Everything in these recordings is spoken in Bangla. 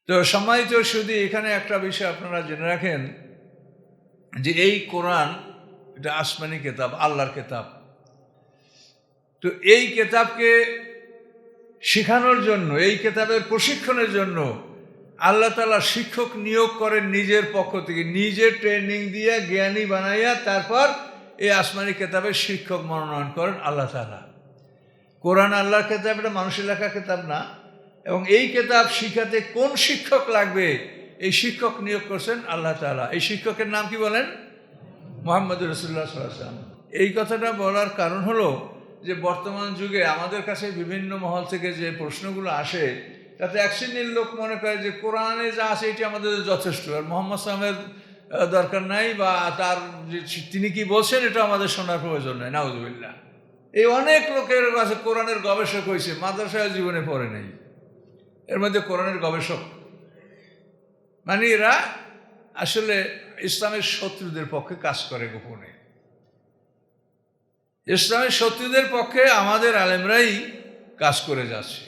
তো সম্মানিত শুধু এখানে একটা বিষয় আপনারা জেনে রাখেন যে এই কোরআন এটা আসমানি কিতাব, আল্লাহর কিতাব। তো এই কিতাবকে শেখানোর জন্য, এই কিতাবের প্রশিক্ষণের জন্য আল্লাহ তাআলা শিক্ষক নিয়োগ করেন নিজের পক্ষ থেকে, নিজের ট্রেনিং দিয়ে জ্ঞানী বানাইয়া তারপর এই আসমানি কিতাবের শিক্ষক মনোনয়ন করেন আল্লাহ তাআলা। কোরআন আল্লাহর কিতাব, এটা মানুষের লেখা কিতাব না। এবং এই কিতাব শিখাতে কোন শিক্ষক লাগবে, এই শিক্ষক নিয়োগ করছেন আল্লাহ তাআলা। এই শিক্ষকের নাম কি বলেন? মুহাম্মদ রাসূলুল্লাহ সাল্লাল্লাহু আলাইহি ওয়াসাল্লাম। এই কথাটা বলার কারণ হলো যে বর্তমান যুগে আমাদের কাছে বিভিন্ন মহল থেকে যে প্রশ্নগুলো আসে, তাতে এক শ্রেণীর লোক মনে করে যে কোরআনে যা আছে এটি আমাদের যথেষ্ট, আর মুহাম্মদ সাল্লাল্লাহু আলাইহি ওয়াসাল্লামের দরকার নাই, বা তার যে তিনি কি বলছেন এটা আমাদের শোনার প্রয়োজন নাই। নাউযুবিল্লাহ। এই অনেক লোকের কাছে কোরআনের গবেষক হয়েছে, মাদ্রাসায় জীবনে পড়ে নেই। এর মধ্যে কোরআনের গবেষক মানে এরা আসলে ইসলামের শত্রুদের পক্ষে কাজ করে গোপনে। ইসলামের শত্রুদের পক্ষে আমাদের আলেমরাই কাজ করে যাচ্ছে।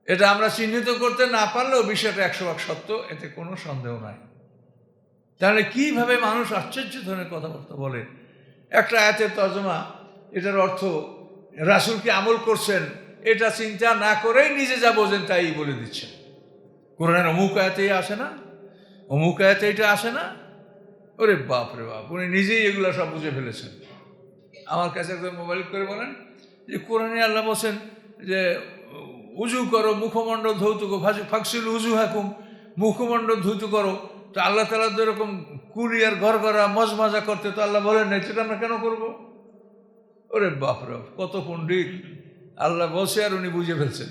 এটা আমরা চিহ্নিত করতে না পারলেও বিষয়টা 100% সত্য, এতে কোনো সন্দেহ নাই। তাহলে কিভাবে মানুষ আশ্চর্য ধরনের কথাবার্তা বলে। একটা আয়াতের তর্জমা, এটার অর্থ রাসূল কি আমল করছেন এটা চিন্তা না করেই নিজে যা বোঝেন তাই বলে দিচ্ছেন। কোরআনের অমুক আয়াতেই আসে না, অমুক আয়াতে এটা আসে না। ওরে বাপ রে বাপ, উনি নিজেই এগুলো সব বুঝে ফেলেছেন। আমার কাছে একদম মোবাইল করে বলেন যে কোরআনে আল্লাহ বলছেন যে উজু করো, মুখমণ্ডল ধৌত করো, ফাকসিল উজু হাকুম, মুখমণ্ডল ধৌত করো। তো আল্লাহ তাআলা তো এরকম কুলি আর ঘর করা মজমজা করতে তো আল্লাহ বলেন নাই, সেটা আমরা কেন করবো? ওরে বাপ রে, কত পণ্ডিত! আল্লাহ বলছে আর উনি বুঝে ফেলছেন।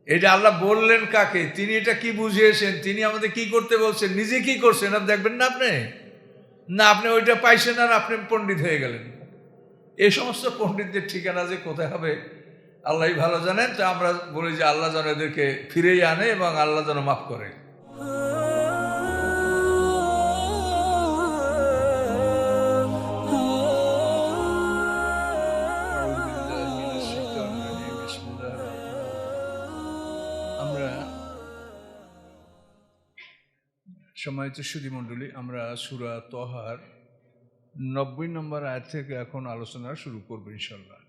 এটা আল্লাহ বললেন কাকে, তিনি এটা কি বুঝিয়েছেন, তিনি আমাদের কি করতে বলছেন, নিজে কি করছেন আর দেখবেন না আপনি? না, আপনি ওইটা পাইছেন আর আপনি পণ্ডিত হয়ে গেলেন। এই সমস্ত পণ্ডিতদের ঠিকানা যে কোথায় হবে আল্লাহই ভালো জানেন। তো আমরা বলি যে আল্লাহ যেন এদেরকে ফিরেই আনে এবং আল্লাহ যেন মাফ করে। আমরা সম্মানিত সুধী মণ্ডলী, আমরা সূরা তহার 90 নম্বর আয়াত থেকে এখন আলোচনা শুরু করব ইনশাআল্লাহ।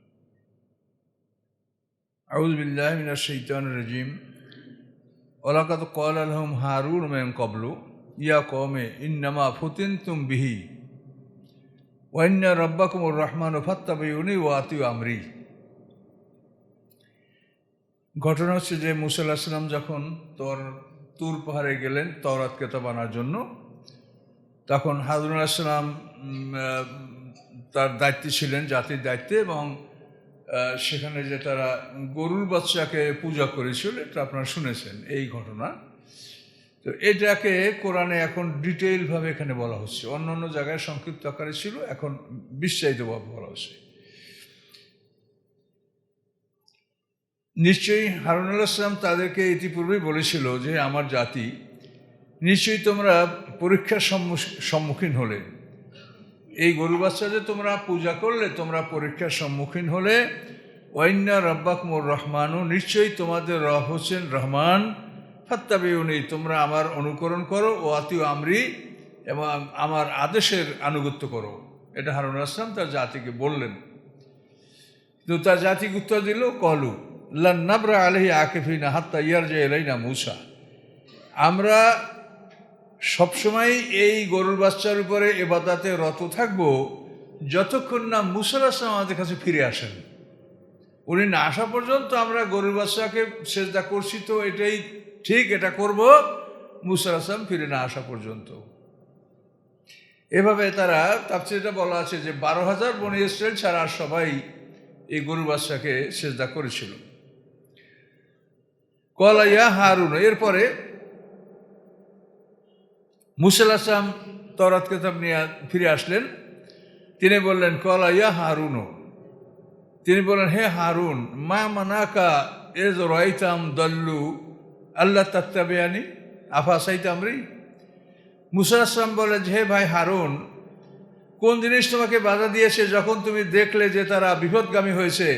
আউযু বিল্লাহি মিনাশ শাইতানির রাজীম। ওয়ালাকাদ ক্বালা লাহুম হারুন মিন ক্বাবলু ইয়া কওমি ইন্নামা ফুতিনতুম বিহি ওয়া ইন্না রাব্বাকুমুর রাহমানু ফাত্তাবিউনি ওয়া আতিউ আমরি। ঘটনা হচ্ছে যে মুসা আলাইহিস সালাম যখন তুর পাহাড়ে গেলেন তাওরাত কিতাব আনার জন্য, তখন হারুন আলাইহিস সালাম তার দায়িত্বে ছিলেন, জাতির দায়িত্বে, এবং সেখানে যে তারা গরুর বাচ্চাকে পূজা করেছিল এটা আপনারা শুনেছেন এই ঘটনা। তো এটাকে কোরআনে এখন ডিটেইলভাবে এখানে বলা হচ্ছে, অন্য অন্য জায়গায় সংক্ষিপ্ত আকারে ছিল, এখন বিস্তারিতভাবে বলা হচ্ছে। নিশ্চয়ই হারুন আলাইহিস সালাম তাদেরকে ইতিপূর্বেই বলেছিল যে আমার জাতি, নিশ্চয়ই তোমরা পরীক্ষার সম্মুখীন হলে, এই গরু বাচ্চা যে তোমরা পূজা করলে তোমরা পরীক্ষার সম্মুখীন হলে। ওয়াইন্না রাব্বাকুমুর রহমানু, নিশ্চয়ই তোমাদের রব হচ্ছেন রহমান। ফাত্তাবিউনি, তোমরা আমার অনুকরণ করো। ও আতিউ আমরি, এবং আমার আদেশের আনুগত্য করো। এটা হারুন আলাইহিস সালাম তার জাতিকে বললেন। তো তার জাতিকে উত্তর দিল, কলু লান নাবরা আলাইহি আকিফিনা হাত্তা ইয়ারজা ইলাইনা মূসা। আমরা সবসময় এই গরুর বাচ্চার উপরে ইবাদতে রত থাকবো যতক্ষণ না মূসা আলাইহিস সালাম আমাদের কাছে ফিরে আসেন। উনি না আসা পর্যন্ত আমরা গরুর বাচ্চাকে সেজদা করছি, তো এটাই ঠিক, এটা করব মূসা আলাইহিস সালাম ফিরে না আসা পর্যন্ত। এভাবে তারা তাফসীরে বলা আছে যে 12,000 বনী ইসরাইল ছাড়া সবাই এই গরুর বাচ্চাকে সেজদা করেছিল। ক্বালা ইয়া হারুন, এরপরে মূসা আলাইহিস সালাম তাওরাত কিতাব নিয়ে ফিরে আসলেন। তিনি বললেন, ক্বালা ইয়া হারুন, তিনি বললেন, হে হারুন, মা মানাকা ইয রাআইতাম দাল্লু আল্লা তাত্তাবিআনি আফাসাইতা আমরি। মূসা আলাইহিস সালাম বললেন, হে ভাই হারুন, কোন জিনিস তোমাকে বাধা দিয়েছে যখন তুমি দেখলে যে তারা বিপদগামী হয়েছে,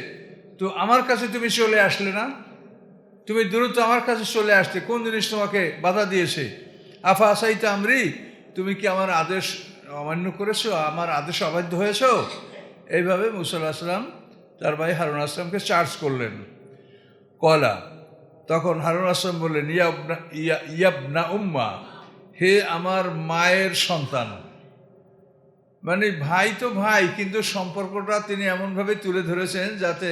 তো আমার কাছে তুমি চলে আসলে না? তুমি দ্রুত আমার কাছে চলে আসতে, কোন জিনিস তোমাকে বাধা দিয়েছে? আফা আসাইতে আমরি, তুমি কি আমার আদেশ অমান্য করেছো, আমার আদেশ অবাধ্য হয়েছ? এইভাবে মুসা আলাইহিস সালাম তার ভাই হারুন আলাইহিস সালামকে চার্জ করলেন। কলা, তখন হারুন আলাইহিস সালাম বললেন, ইয়াবনা উম্মা, হে আমার মায়ের সন্তান। মানে ভাই তো ভাই, কিন্তু সম্পর্কটা তিনি এমনভাবে তুলে ধরেছেন যাতে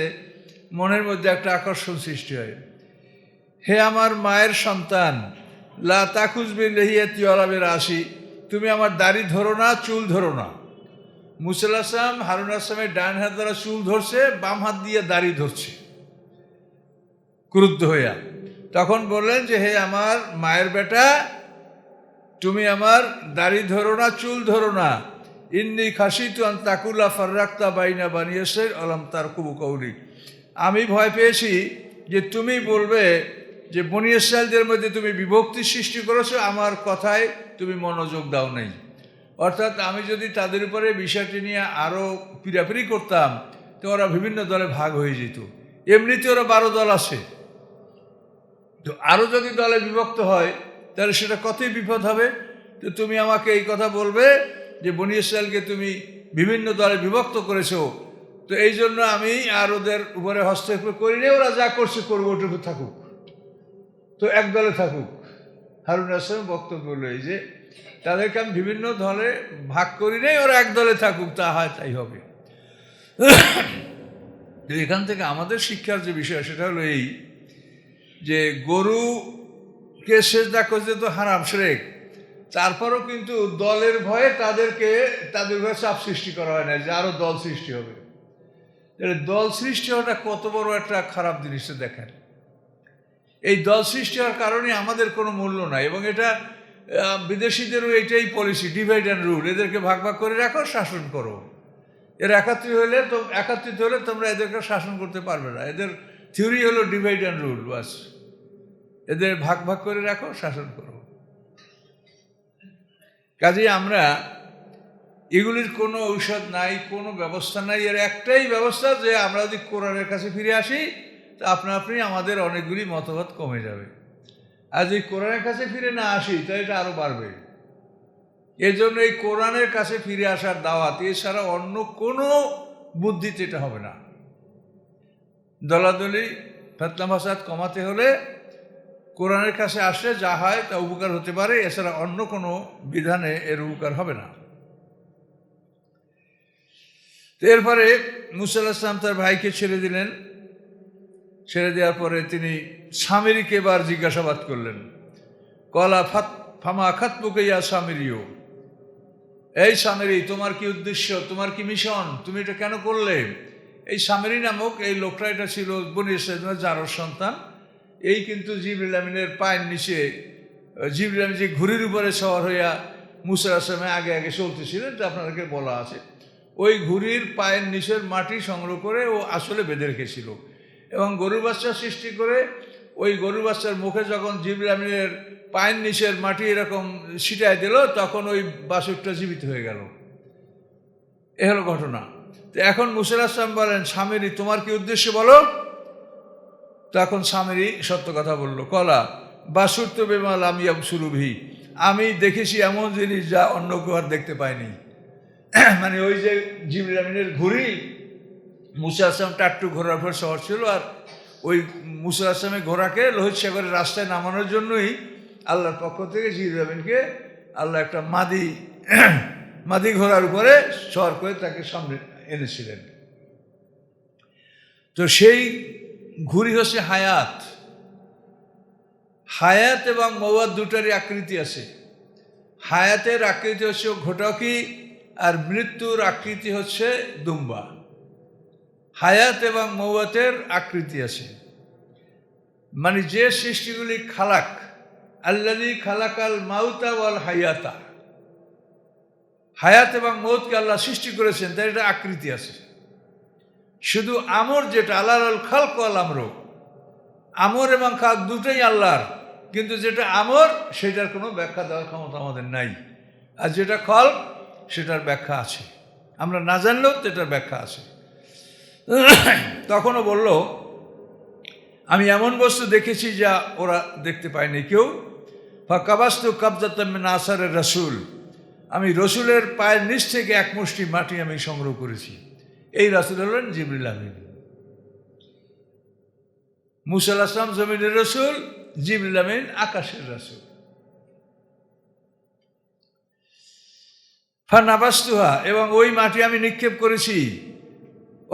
মনের মধ্যে একটা আকর্ষণ সৃষ্টি হয়। হে আমার মায়ের সন্তান, লা তাকুজ বিলহিয়াতি ওয়ালা বিরাশি, তুমি আমার দাড়ি ধরো না, চুল ধরো না। মুসা আলাইহিস সালাম হারুন আলাইহিস সালামের ডান হাত দ্বারা চুল ধরছে, বাম হাত দিয়ে দাড়ি ধরছে ক্রুদ্ধ হইয়া। তখন বললেন যে, হে আমার মায়ের বেটা, তুমি আমার দাড়ি ধরো না, চুল ধরো না। ইন্নি খাসিতু আন তাকুলা ফাররাক্তা বাইনা বানি ইসরাঈল আলাম তারকুবু কওলি, আমি ভয় পেয়েছি যে তুমি বলবে যে বনি ইসরাঈলদের মধ্যে তুমি বিভক্তি সৃষ্টি করেছো, আমার কথায় তুমি মনোযোগ দাও নাই। অর্থাৎ আমি যদি তাদের উপরে বিষয়টি নিয়ে আরও পিড়াপিড়ি করতাম তো ওরা বিভিন্ন দলে ভাগ হয়ে যেত। এমনিতে ওরা 12 দল আছে, তো আরও যদি দলে বিভক্ত হয় তাহলে সেটা কতই বিপদ হবে। তো তুমি আমাকে এই কথা বলবে যে বনি ইসরাঈলকে তুমি বিভিন্ন দলে বিভক্ত করেছো, তো এই জন্য আমি আর ওদের উপরে হস্তক্ষেপ করি নি, ওরা যা করছে করবো, ওটুকু থাকুক, তো এক দলে থাকুক। হারুন আলাইহিস সালাম বক্তব্য হলো এই যে, তাদেরকে আমি বিভিন্ন দলে ভাগ করি নাই, ওরা এক দলে থাকুক, তা হয় তাই হবে। এখান থেকে আমাদের শিক্ষার যে বিষয় সেটা হলো এই যে, গরুকে সেজদা করতে তো হারাম শিরক, তারপরও কিন্তু দলের ভয়ে তাদের ভয়ে চাপ সৃষ্টি করা হয় না যে আরো দল সৃষ্টি হবে। দল সৃষ্টি হওয়াটা কত বড় একটা খারাপ জিনিস দেখেন। এই দল সৃষ্টি হওয়ার কারণে আমাদের কোনো মূল্য নাই, এবং এটা বিদেশিদেরও এটাই পলিসি, ডিভাইড অ্যান্ড রুল। এদেরকে ভাগ ভাগ করে রাখো, শাসন করো। এর একাত্রিত হলে তোমরা এদেরকে শাসন করতে পারবে না। এদের থিওরি হলো ডিভাইড অ্যান্ড রুল, বাস। এদের ভাগ ভাগ করে রাখো, শাসন করো। কাজেই আমরা এগুলির কোনো ঔষধ নাই, কোনো ব্যবস্থা নাই। এর একটাই ব্যবস্থা যে আমরা যদি কোরআনের কাছে ফিরে আসি তা আপনা আপনি আমাদের অনেকগুলি মতভেদ কমে যাবে। আর যদি কোরআনের কাছে ফিরে না আসি তো এটা আরও বাড়বে। এই জন্য এই কোরআনের কাছে ফিরে আসার দাওয়াত, এছাড়া অন্য কোনো বুদ্ধিতে এটা হবে না। দলাদলি ফিতনা ফাসাদ কমাতে হলে কোরআনের কাছে আসলে যা হয় তা উপকার হতে পারে, এছাড়া অন্য কোনো বিধানে এর উপকার হবে না। তো এরপরে মুসা আলাইহিস সালাম তার ভাইকে ছেড়ে দিলেন। ছেড়ে দেওয়ার পরে তিনি সামিরীকে এবার জিজ্ঞাসাবাদ করলেন। কলা ফামা খাতবুকা ইয়া সামিরিও, এই সামিরি, তোমার কি উদ্দেশ্য, তোমার কি মিশন, তুমি এটা কেন করলে? এই সামিরি নামক এই লোকটা, এটা ছিল বনী ইসরাঈলের জারর সন্তান। এই কিন্তু জিবরিল আমিনের পায়ের নিচে, জিবরিল আমিন যে ঘুড়ির উপরে সওয়ার হইয়া মুসা আলাইহিস সালামের আগে আগে চলতেছিলেন, এটা আপনাদেরকে বলা আছে। ওই ঘুড়ির পায়ের নিচের মাটি সংগ্রহ করে ও আসলে বেঁধে রেখেছিল, এবং গরুর বাচ্চা সৃষ্টি করে ওই গরুর বাচ্চার মুখে যখন জিবরিল আমিনের পায়ের নিচের মাটি এরকম ছিটায় দিল, তখন ওই বাছুরটা জীবিত হয়ে গেল। এ হলো ঘটনা। তো এখন মুসা আলাইহিস সালাম বলেন, সামিরি, তোমার কি উদ্দেশ্য বলো? তখন সামিরি সত্য কথা বলল। কলা বাসুর তো বেমাল আমি সুরভি, আমি দেখেছি এমন জিনিস যা অন্য কেউ আর দেখতে পায়নি। মানে ওই যে জিবরিল আমিনের ঘুড়ি, মুসা আলাইহিস সালাম টাট্টু ঘোড়ার উপর সওয়ার ছিল, আর ওই মুসা আলাইহিস সালামের ঘোড়াকে লোহিত সাগরের রাস্তায় নামানোর জন্যই আল্লাহর পক্ষ থেকে জিবরিল আমিনকে আল্লাহ একটা মাদি ঘোড়ার উপরে সওয়ার করে তাকে সামনে এনেছিলেন। তো সেই ঘুড়ি হচ্ছে হায়াত। হায়াত এবং মওয়াত দুটারই আকৃতি আছে। হায়াতের আকৃতি হচ্ছে ঘটকি, আর মৃত্যুর আকৃতি হচ্ছে দুম্বা। হায়াত এবং মওয়াতের আকৃতি আছে। মানে যে সৃষ্টিগুলি খালাক, আল্লাযী খালাকাল মাউতা ওয়াল হায়াতা, হায়াত এবং মওতকে আল্লাহ সৃষ্টি করেছেন, তার এটা আকৃতি আছে। শুধু আমর যেটা আল্লাহর খালক ওয়াল আমর, আমর এবং খালক দুটোই আল্লাহর, কিন্তু যেটা আমর সেটার কোনো ব্যাখ্যা দেওয়ার ক্ষমতা আমাদের নাই, আর যেটা খালক সেটার ব্যাখ্যা আছে। আমরা না জানলেও সেটার ব্যাখ্যা আছে। তখনও বলল, আমি এমন বস্তু দেখেছি যা ওরা দেখতে পায়নি কেউ। ফাকাবাস্তু কাবজাতাম মিন আসারের রাসূল, আমি রসুলের পায়ের নিচ থেকে এক মুষ্টি মাটি আমি সংগ্রহ করেছি। এই রাসূল হলেন জিবরিল আমিন। মুসা আলাইহিস সালাম জমিনের রসুল, জিবরিল আমিন আকাশের রাসূল। ফানাবাস্তুহা, এবং ওই মাটি আমি নিক্ষেপ করেছি।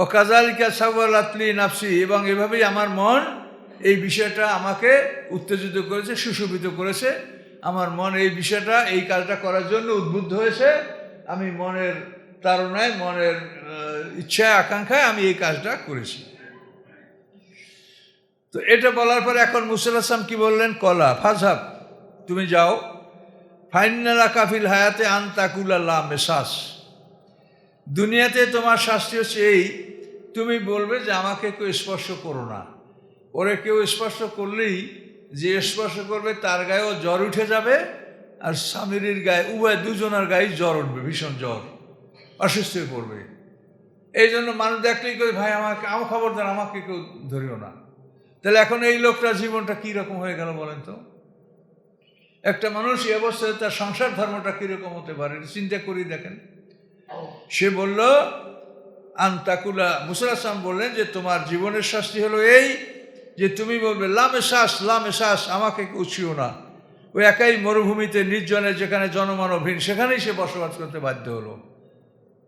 ও কাযালিকা সাওয়ালাত লি নাফসি, এবং এভাবেই আমার মন এই বিষয়টা আমাকে উত্তেজিত করেছে, সুশোভিত করেছে। আমার মন এই বিষয়টা, এই কাজটা করার জন্য উদ্বুদ্ধ হয়েছে। আমি মনের তাড়নায়, মনের ইচ্ছায়, আকাঙ্ক্ষায় আমি এই কাজটা করেছি। তো এটা বলার পরে এখন মুসা আলাইহিস সালাম কি বললেন? কলা ফাযহাব, তুমি যাও। ফাইন্নালা কাফিল হায়াতে আন তাকুলা লা মেসাস, দুনিয়াতে তোমার শাস্তি হচ্ছে এই, তুমি বলবে যে আমাকে কেউ স্পর্শ করো না। ওরে কেউ স্পর্শ করলেই যে স্পর্শ করবে তার গায়েও জ্বর উঠে যাবে, আর স্বামীর গায়ে, উভয় দুজনের গায়ে জ্বর উঠবে, ভীষণ জ্বর, অসুস্থ হয়ে পড়বে। এই জন্য মানুষ দেখলেই করে, ভাই আমাকে, আমার খবরদার, আমাকে কেউ ধরিও না। তাহলে এখন এই লোকটার জীবনটা কীরকম হয়ে গেল বলেন তো? একটা মানুষ এই অবস্থায় তার সংসার ধর্মটা কীরকম হতে পারে চিন্তা করি দেখেন। সে বলল আনতাকুলা, মুসা আলাইহিস সালাম বললেন যে তোমার জীবনের শাস্তি হলো এই যে তুমি বলবে লামেশাস, লামেশাস, আমাকে কেউ ছুঁয়ো না। ওই একাই মরুভূমিতে নির্জনে, যেখানে জনমানবহীন, সেখানেই সে বসবাস করতে বাধ্য হলো।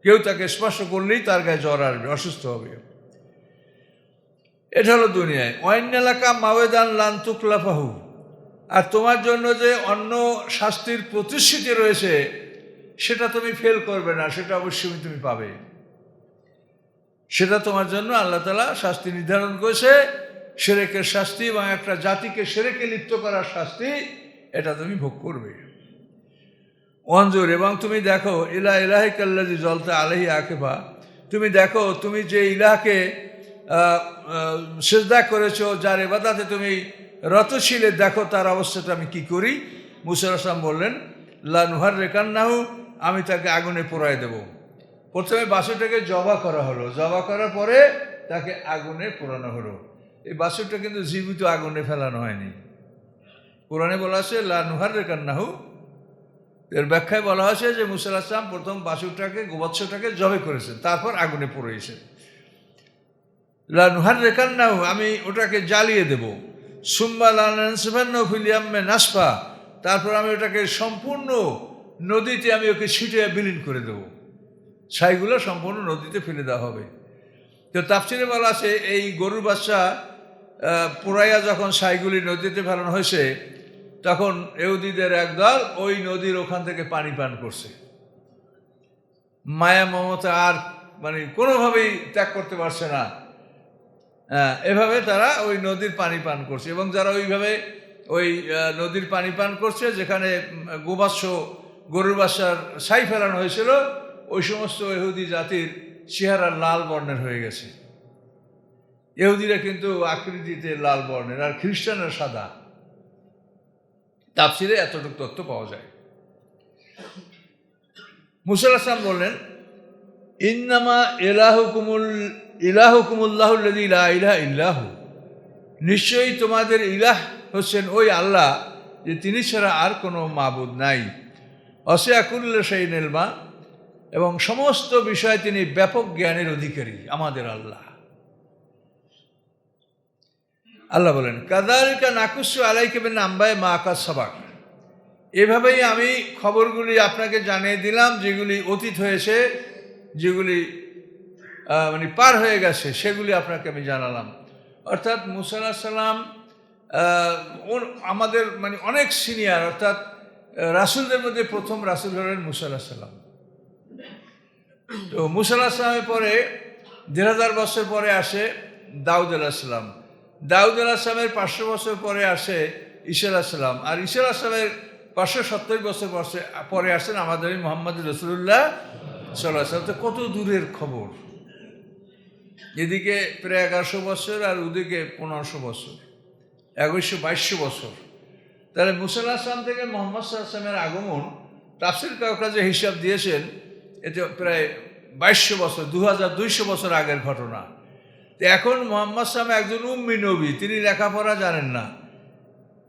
কেউ তাকে স্পর্শ করলেই তার গায়ে জ্বর আসবে, অসুস্থ হবে। এটা হলো দুনিয়ায়। অন্য এলাকা মাওয়েদান লান্তুকলাফাহু, আর তোমার জন্য যে অন্য শাস্তির প্রতিশ্রুতি রয়েছে সেটা তুমি ফেল করবে না, সেটা অবশ্যই তুমি পাবে। সেটা তোমার জন্য আল্লাহ তাআলা শাস্তি নির্ধারণ করেছে, শিরকের শাস্তি, এবং একটা জাতিকে শিরকে লিপ্ত করার শাস্তি, এটা তুমি ভোগ করবে। অঞ্জুর, এবং তুমি দেখো, ইলা ইলাহিকাল্লাযী জলতা আলাইহি আকিফা, তুমি দেখো তুমি যে ইলাহকে সিজদা করেছো, যার ইবাদতে তুমি রত ছিলে, দেখো তার অবস্থাটা আমি কি করি। মুসা আলাইহিস সালাম বললেন লা নুহাররিকান্নাহু, আমি তাকে আগুনে পোড়ায় দেব। প্রথমে বাছুরটাকে জবা করা হলো, জবা করার পরে তাকে আগুনে পোড়ানো হলো। এই বাছুরটা কিন্তু জীবিত আগুনে ফেলানো হয়নি। কোরআনে বলা আছে লা নুহাররিকান্নাহু, এর ব্যাখ্যায় বলা হয়েছে যে মুসা আলাইহিস সালাম প্রথম বাছুরটাকে, গোবৎসটাকে জবে করেছেন, তারপর আগুনে পুড়িয়েছেন। লা নুহাররিকান্নাহু, আমি ওটাকে জ্বালিয়ে দেব। সুম্মা লা নানসিফান্নাহু ফিল ইয়াম্মি নাসফা, তারপর আমি ওটাকে সম্পূর্ণ নদীতে আমি ওকে ছিটিয়ে বিলীন করে দেব। ছাইগুলো সম্পূর্ণ নদীতে ফেলে দেওয়া হবে। তো তাফসিরে বলা আছে এই গরুর বাচ্চা পোড়াইয়া যখন ছাইগুলি নদীতে ফেলানো হয়েছে, তখন ইহুদীদের একদল ওই নদীর ওখান থেকে পানি পান করছে। মায়া মমতা আর মানে কোনোভাবেই ত্যাগ করতে পারছে না। এভাবে তারা ওই নদীর পানি পান করছে, এবং যারা ওইভাবে ওই নদীর পানি পান করছে, যেখানে গোবাৎস, গরুর বাচ্চার ছাই ফেলানো হয়েছিল, ওই সমস্ত ইহুদি জাতির চেহারা লাল বর্ণের হয়ে গেছে। ইহুদিরা কিন্তু আকৃতিতে লাল বর্ণের, আর খ্রিস্টানরা সাদা। তাফসিরে এতটুকু তথ্য পাওয়া যায়। মুসা আলাইহিস সালাম বললেন ইন্নামা ইলাহুকুমুল্লাহুল্লাযী লা ইলাহা ইল্লাহু, নিশ্চয়ই তোমাদের ইলাহ হচ্ছেন ওই আল্লাহ, যে তিনি ছাড়া আর কোনো মাবুদ নাই। ওয়াসি'a কুল্লা শাইইন ইলমা, এবং সমস্ত বিষয়ে তিনি ব্যাপক জ্ঞানের অধিকারী। আমাদের আল্লাহ, আল্লাহ বলেন কাযালিকা নাকুসু আলাইকা মিন আনবাই মা কাদ সাবাক, এভাবেই আমি খবরগুলি আপনাকে জানিয়ে দিলাম, যেগুলি অতীত হয়েছে, যেগুলি মানে পার হয়ে গেছে, সেগুলি আপনাকে আমি জানালাম। অর্থাৎ মুসা আলাইহিস সালাম আমাদের মানে অনেক সিনিয়র, অর্থাৎ রাসূলদের মধ্যে প্রথম রাসূল হলেন মুসা আলাইহিস সালাম। তো মুসা আলাইহিস সালামের পরে ১,৫০০ বছর পরে আসে দাউদ আলাইহিস সালাম। দাউদ আলাইহিস সালামের ৫০০ বছর পরে আসে ঈসা আলাইহিস সালাম, আর ঈসা আলাইহিস সালামের ৫৭০ বছর পরে আসেন আমাদের মুহাম্মদ রাসূলুল্লাহ সাল্লাল্লাহু আলাইহি ওয়াসাল্লাম। কত দূরের খবর! এদিকে প্রায় ১১০০ বছর, আর ওদিকে ১৫০০ বছর, ২২০০ বছর। তাহলে মুসা আলাইহিস সালাম থেকে মুহাম্মদ সাল্লাল্লাহু আলাইহি ওয়াসাল্লামের আগমন, তাফসীর কারকরা যে হিসাব দিয়েছেন, এতে প্রায় ২২০০ বছর, ২২০০ বছর আগের ঘটনা। এখন মুহাম্মদ সাল্লাল্লাহু আলাইহি ওয়াসাল্লাম একজন উম্মি নবী, তিনি লেখাপড়া জানেন না,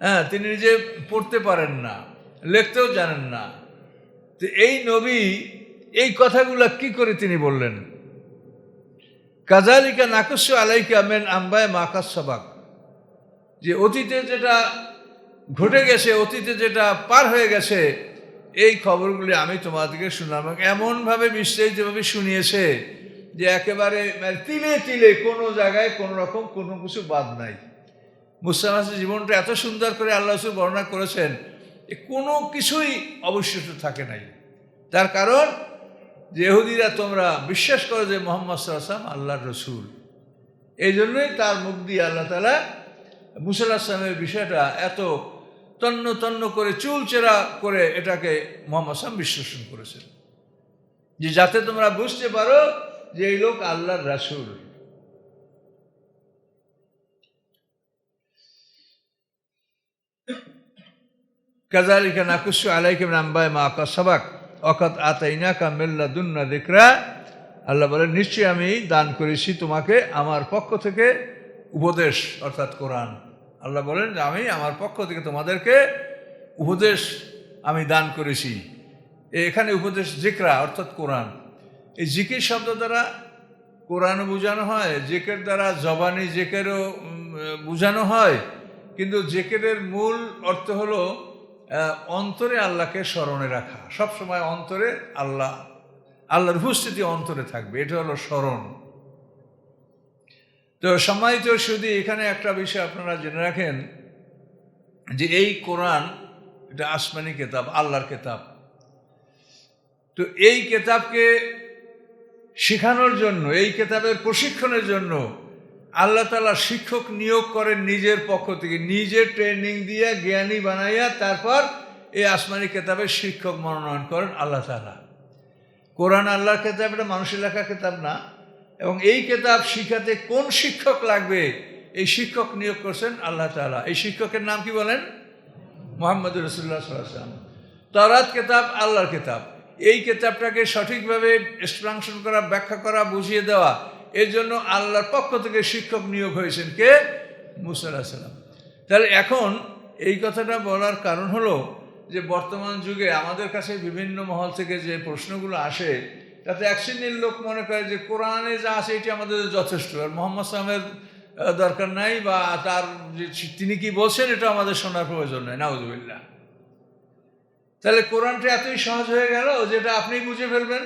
হ্যাঁ, তিনি নিজে পড়তে পারেন না, লিখতেও জানেন না। তো এই নবী এই কথাগুলো কি করে তিনি বললেন? কাযালিকা নাকুসু আলাইকা মিন আম্বায়ে মা কাদ সাবাক, যে অতীতে যেটা ঘটে গেছে, অতীতে যেটা পার হয়ে গেছে, এই খবরগুলি আমি তোমাদেরকে শুনলাম। এমনভাবে বিস্তারিতভাবে শুনিয়েছে যে একেবারে তিলে তিলে কোনো জায়গায় কোনো রকম কোনো কিছু বাদ নাই। মুসা আলাইহিস জীবনটা এত সুন্দর করে আল্লাহ রাসূল বর্ণনা করেছেন, কোনো কিছুই অবশিষ্ট থাকে নাই। তার কারণ যে ইহুদিরা তোমরা বিশ্বাস করো যে মুহাম্মদ সাল্লাল্লাহু আলাইহি ওয়াসাল্লাম আল্লাহর রাসূল, এই জন্যই তার মুখ দিয়ে আল্লাহ তাআলা মুসা আলাইহিস সালামের বিষয়টা এত তন্ন তন্ন করে চুলচেরা করে এটাকে মুহাম্মদ সাল্লাল্লাহু আলাইহি ওয়াসাল্লাম বিশ্লেষণ করেছেন, যে যাতে তোমরা বুঝতে পারো যে এই লোক আল্লাহর রাসূল। কাযালিকা নাকুসু আলাইকা মিন আম্বায়ে মা কাদ সাবাক ওয়াকাদ আতাইনাকা মিন লাদুন্না যিকরা। আল্লাহ বলেন, নিশ্চয়ই আমি দান করেছি তোমাকে আমার পক্ষ থেকে উপদেশ, অর্থাৎ কোরআন। আল্লাহ বলেন যে আমি আমার পক্ষ থেকে তোমাদেরকে উপদেশ আমি দান করেছি। এখানে উপদেশ যিকরা অর্থাৎ কোরআন। এই জিকির শব্দ দ্বারা কোরআনও বোঝানো হয়, জিকির দ্বারা জবানি জিকিরও বোঝানো হয়, কিন্তু জিকিরের মূল অর্থ হলো অন্তরে আল্লাহকে স্মরণে রাখা। সবসময় অন্তরে আল্লাহর উপস্থিতি অন্তরে থাকবে, এটা হলো স্মরণ। তো সম্মানিত শুধু এখানে একটা বিষয় আপনারা জেনে রাখেন যে এই কোরআন এটা আসমানি কিতাব, আল্লাহর কিতাব। তো এই কিতাবকে শেখানোর জন্য, এই কিতাবের প্রশিক্ষণের জন্য আল্লাহ তাআলা শিক্ষক নিয়োগ করেন নিজের পক্ষ থেকে, নিজে ট্রেনিং দিয়ে জ্ঞানী বানাইয়া তারপর এই আসমানি কিতাবের শিক্ষক মনোনয়ন করেন আল্লাহ তাআলা। কোরআন আল্লাহর কিতাব, এটা মানুষের লেখা কিতাব না। এবং এই কিতাব শিখাতে কোন শিক্ষক লাগবে, এই শিক্ষক নিয়োগ করছেন আল্লাহ তাআলা। এই শিক্ষকের নাম কি বলেন? মুহাম্মদুর রাসূলুল্লাহ সাল্লাল্লাহু আলাইহি ওয়াসাল্লাম। তাওরাত কিতাব আল্লাহর কিতাব। এই কিতাবটাকে সঠিকভাবে এক্সপ্লানেশন করা, ব্যাখ্যা করা, বুঝিয়ে দেওয়া, এর জন্য আল্লাহর পক্ষ থেকে শিক্ষক নিয়োগ হয়েছেন কে? মুসা আলাইহিস সালাম। তাহলে এখন এই কথাটা বলার কারণ হলো যে বর্তমান যুগে আমাদের কাছে বিভিন্ন মহল থেকে যে প্রশ্নগুলো আসে, তাতে এক শ্রেণীর লোক মনে করে যে কোরআনে যা আছে এটি আমাদের যথেষ্ট, আর মুহাম্মদ সাল্লাল্লাহু আলাইহি ওয়াসাল্লামের দরকার নাই, বা তার তিনি কি বলছেন এটা আমাদের শোনার প্রয়োজন নাই। নাউযুবিল্লাহ। তাহলে কোরআনটা এতই সহজ হয়ে গেল যেটা আপনি বুঝে ফেলবেন।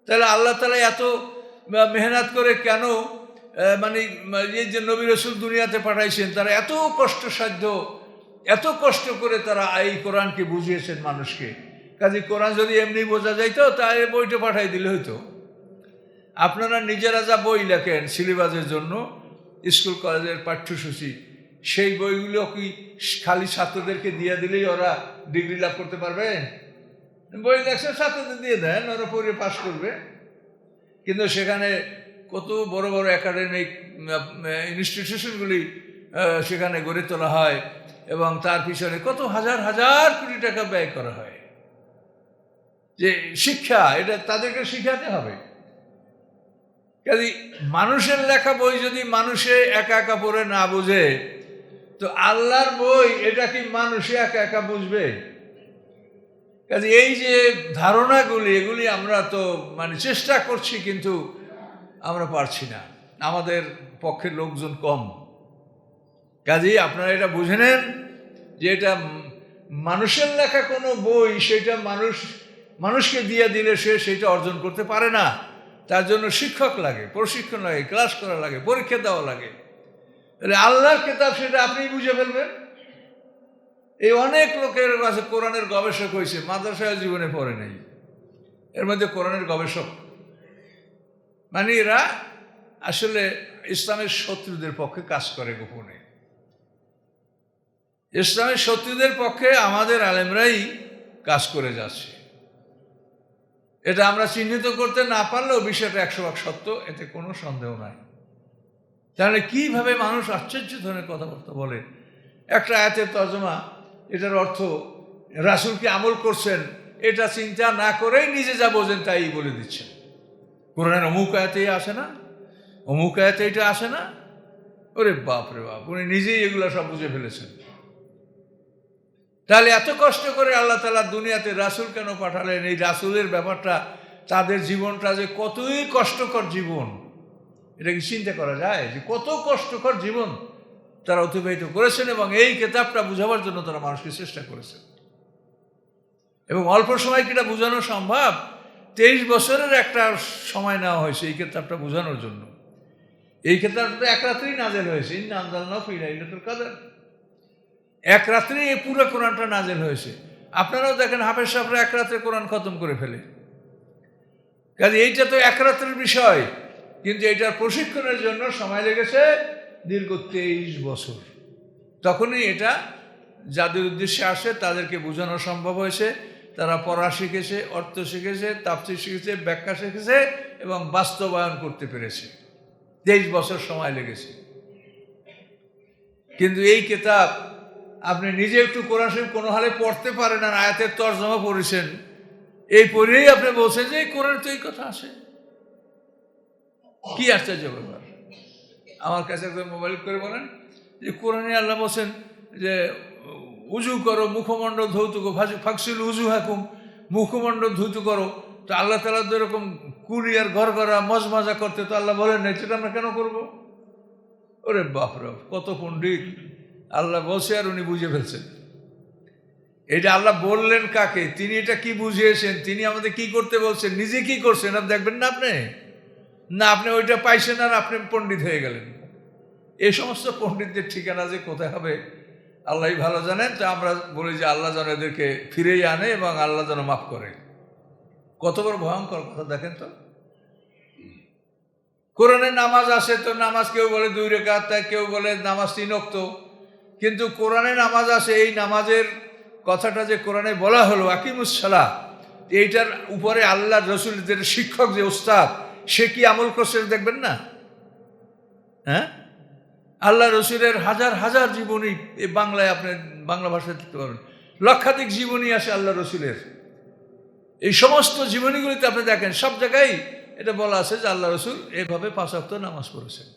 তাহলে আল্লাহ তাআলা এত মেহনত করে কেন এই যে নবী রাসূল দুনিয়াতে পাঠাইছেন, তারা এত কষ্টসাধ্য, এত কষ্ট করে তারা এই কোরআনকে বুঝিয়েছেন মানুষকে। কাজে কোরআন যদি এমনি বোঝা যাইতো তাহলে বইটা পাঠাই দিলে হইতো। আপনারা নিজেরা যা বই লেখেন সিলেবাসের জন্য, স্কুল কলেজের পাঠ্যসূচি, সেই বইগুলো কি খালি ছাত্রদেরকে দিয়ে দিলেই ওরা ডিগ্রি লাভ করতে পারবে? বই লেখছেন, ছাত্রদের দিয়ে দেন, ওরা পড়ে পাস করবে। কিন্তু সেখানে কত বড় বড় একাডেমিক ইনস্টিটিউশনগুলি সেখানে গড়ে তোলা হয় এবং তার পিছনে কত হাজার হাজার কোটি টাকা ব্যয় করা হয়। যে শিক্ষা, এটা তাদেরকে শিখাতে হবে। কাজে মানুষের লেখা বই যদি মানুষে একা একা পড়ে না বুঝে, তো আল্লাহর বই এটা কি মানুষে একা একা বুঝবে? কাজে এই যে ধারণাগুলি, এগুলি আমরা তো চেষ্টা করছি, কিন্তু আমরা পারছি না, আমাদের পক্ষের লোকজন কম। কাজেই আপনারা এটা বুঝে নেন যে এটা মানুষের লেখা কোনো বই, সেটা মানুষকে দিয়ে দিলে সে সেটা অর্জন করতে পারে না। তার জন্য শিক্ষক লাগে, প্রশিক্ষণ লাগে, ক্লাস করা লাগে, পরীক্ষা দেওয়া লাগে। তাহলে আল্লাহর কিতাব সেটা আপনি বুঝে ফেলবেন। এই অনেক লোকের কাছে কোরআনের গবেষক হয়েছে, মাদ্রাসায় জীবনে পড়ে নেই, এর মধ্যে কোরআনের গবেষক। এরা আসলে ইসলামের শত্রুদের পক্ষে কাজ করে গোপনে। ইসলামের শত্রুদের পক্ষে আমাদের আলেমরাই কাজ করে যাচ্ছে। এটা আমরা চিহ্নিত করতে না পারলেও বিষয়টা 100% সত্য, এতে কোনো সন্দেহ নাই। তাহলে কিভাবে মানুষ আশ্চর্য ধরনের কথাবার্তা বলে। একটা আয়াতের তর্জমা, এটার অর্থ রাসূলকে আমল করছেন, এটা চিন্তা না করেই নিজে যা বোঝেন তাই বলে দিচ্ছেন। কোরআনের অমুক আয়াতেই আসে না, অমুক আয়াতে এটা আসে না, ওরে বাপ রে বাপ, উনি নিজেই এগুলো সব বুঝে ফেলেছেন। তাহলে এত কষ্ট করে আল্লাহ তাআলা দুনিয়াতে রাসূল কেন পাঠালেন? এই রাসূলের ব্যাপারটা, তাদের জীবনটা যে কতই কষ্টকর জীবন, এটা কি চিন্তা করা যায়? যে কত কষ্টকর জীবন তারা অতিবাহিত করেছেন, এবং এই কিতাবটা বুঝাবার জন্য তারা মানুষকে চেষ্টা করেছেন। এবং অল্প সময় কি এটা বোঝানো সম্ভব? 23 বছরের একটা সময় নেওয়া হয়েছে এই কিতাবটা বোঝানোর জন্য। এই কিতাবটা এক রাত্রেই নাজেল হয়েছে। ইন্না আনজালনাহু ফি লাইলাতুল কদর। এক রাত্রে এই পুরো কোরআনটা নাজেল হয়েছে। আপনারাও দেখেন হাফেজ সাহেবরা এক রাত্রে কোরআন খতম করে ফেলে। কাজে এইটা তো এক রাত্রের বিষয়, কিন্তু এটার প্রশিক্ষণের জন্য সময় লেগেছে দীর্ঘ 23 বছর। তখনই এটা যাদের উদ্দেশ্যে আসে তাদেরকে বোঝানো সম্ভব হয়েছে। তারা পড়া শিখেছে, অর্থ শিখেছে, তাফসীর শিখেছে, ব্যাখ্যা শিখেছে এবং বাস্তবায়ন করতে পেরেছে। 23 বছর সময় লেগেছে। কিন্তু এই কিতাব আপনি নিজে একটু কোরআন শরীফ কোনো হালে পড়তে পারেন আর আয়াতের তর্জমা পড়েছেন, এই পড়েই আপনি বলছেন যে এই কোরআনে তো এই কথা আসে। কি আশ্চর্য ব্যাপার! আমার কাছে একজন মোবাইল করে বলেন যে কোরআনে আল্লাহ বলছেন যে উজু করো, মুখমণ্ডল ধৌত করো, ফাকসিল উজু হাকুম, মুখমণ্ডল ধৌত করো। তো আল্লাহ তাআলা তো এরকম কুলি আর ঘর করা মজমজা করতে তো আল্লাহ বলেন না, সেটা আমরা কেন করবো? ওরে বাপরে, কত পণ্ডিত! আল্লাহ বলছে আর উনি বুঝে ফেলছেন। এটা আল্লাহ বললেন কাকে? তিনি এটা কি বুঝিয়েছেন? তিনি আমাদের কি করতে বলছেন? নিজে কি করছেন আর দেখবেন না আপনি? না, আপনি ওইটা পাইছেন আর আপনি পণ্ডিত হয়ে গেলেন। এই সমস্ত পণ্ডিতদের ঠিকানা যে কোথায় হবে আল্লাহই ভালো জানেন। তো আমরা বলি যে আল্লাহ যেন এদেরকে ফিরেই আনে এবং আল্লাহ যেন মাফ করে। কত বড় ভয়ঙ্কর কথা দেখেন তো। কোরআনে নামাজ আসে, তো নামাজ কেউ বলে 2 রাকাত, তাই কেউ বলে নামাজ 3 ওয়াক্ত। কিন্তু কোরআনে নামাজ আসে, এই নামাজের কথাটা যে কোরআনে বলা হলো আকিমুস সালাহ, এইটার উপরে আল্লাহ রসুলদের শিক্ষক যে ওস্তাদ, সে কি আমল করছে দেখবেন না? হ্যাঁ, আল্লাহ রসুলের হাজার হাজার জীবনী এই বাংলায় আপনি বাংলা ভাষায় দেখতে পাবেন। লক্ষাধিক জীবনী আসে আল্লাহ রসুলের। এই সমস্ত জীবনীগুলিতে আপনি দেখেন সব জায়গায় এটা বলা আছে যে আল্লাহ রসুল এভাবে 5 ওয়াক্ত নামাজ পড়েছেন।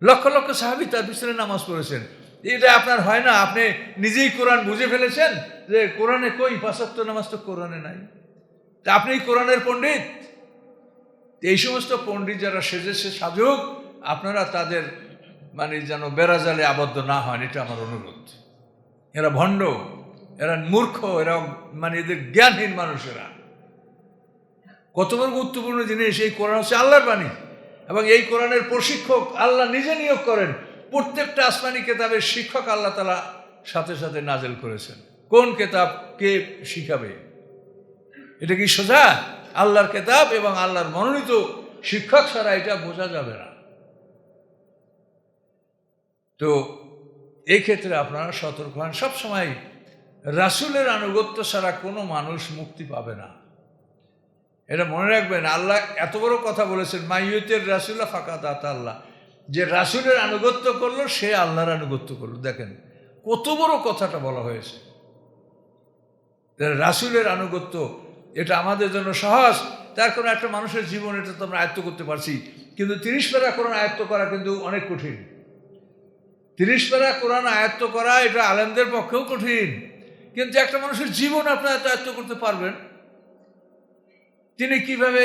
লক্ষ লক্ষ সাহাবী তার পিছনে নামাজ পড়েছেন। এটা আপনার হয় না? আপনি নিজেই কোরআন বুঝে ফেলেছেন যে কোরআনে কই 5 ওয়াক্ত নামাজ তো কোরআনে নাই। তা আপনি কোরআনের পণ্ডিত। এই সমস্ত পণ্ডিত যারা সেজেছে সাজুক, আপনারা তাদের যেন বেড়াজালে আবদ্ধ না হয়, এটা আমার অনুরোধ। এরা ভণ্ড, এরা মূর্খ, এরা এদের জ্ঞানহীন মানুষেরা। কত বড় গুরুত্বপূর্ণ জিনিস এই কোরআন হচ্ছে আল্লাহর বাণী, এবং এই কোরআনের প্রশিক্ষক আল্লাহ নিজে নিয়োগ করেন। প্রত্যেকটা আসমানি কেতাবের শিক্ষক আল্লাহ তাআলা সাথে সাথে নাজেল করেছেন। কোন কেতাব কে শিখাবে? এটা কি সোজা? আল্লাহর কেতাব এবং আল্লাহর মনোনীত শিক্ষক ছাড়া এটা বোঝা যাবে না। তো এই ক্ষেত্রে আপনারা সতর্ক হন। সবসময় রাসূলের আনুগত্য ছাড়া কোনো মানুষ মুক্তি পাবে না, এটা মনে রাখবেন। আল্লাহ এত বড় কথা বলেছেন, মাইয়ুতির রাসূলা ফাকাদ আতা আল্লাহ, যে রাসূলের আনুগত্য করলো সে আল্লাহর আনুগত্য করলো। দেখেন কত বড় কথাটা বলা হয়েছে। রাসূলের আনুগত্য এটা আমাদের জন্য সহজ, তার কোনো একটা মানুষের জীবন এটা তো আমরা আয়ত্ত করতে পারছি, কিন্তু 30 পারা কোরআন আয়ত্ত করা কিন্তু অনেক কঠিন। 30 পারা কোরআন আয়ত্ত করা এটা আলেমদের পক্ষেও কঠিন, কিন্তু একটা মানুষের জীবন আপনি আয়ত্ত করতে পারবেন। তিনি কিভাবে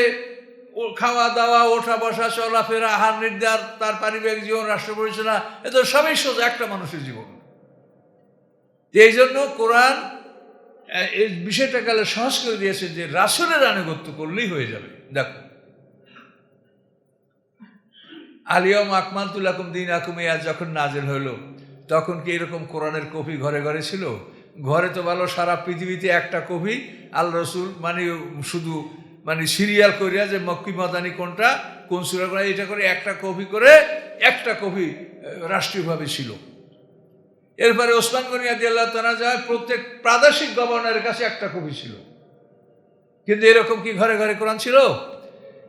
খাওয়া দাওয়া, ওঠা বসা, চলাফেরা, আহার নির্ধার, তার পারিবারিক জীবন, রাষ্ট্র পরিচালনা, এ তো সবই সোজা একটা মানুষের জীবন। এই জন্য কোরআন এই বিষয়টা কালে সহজ করে দিয়েছে যে রাসূলের আনুগত্য করলেই হয়ে যাবে। দেখো, আলিয়াউমা আকমালতু লাকুম দীনাকুম আজ যখন নাযিল হলো, তখন কি এরকম কোরআনের কপি ঘরে ঘরে ছিল? ঘরে তো ভালো, সারা পৃথিবীতে একটা কপি আল্লাহ রসুল শুধু সিরিয়াল করিয়া যে মক্কি মাদানি কোনটা, কোন সূরা কোনটা, এটা করে একটা কপি রাষ্ট্রীয়ভাবে ছিল। এরপরে ওসমান গনি রাদিয়াল্লাহু তাআলা যায়, প্রত্যেক প্রাদেশিক গভর্নরের কাছে একটা কপি ছিল। কিন্তু এরকম কি ঘরে ঘরে কোরআন ছিল?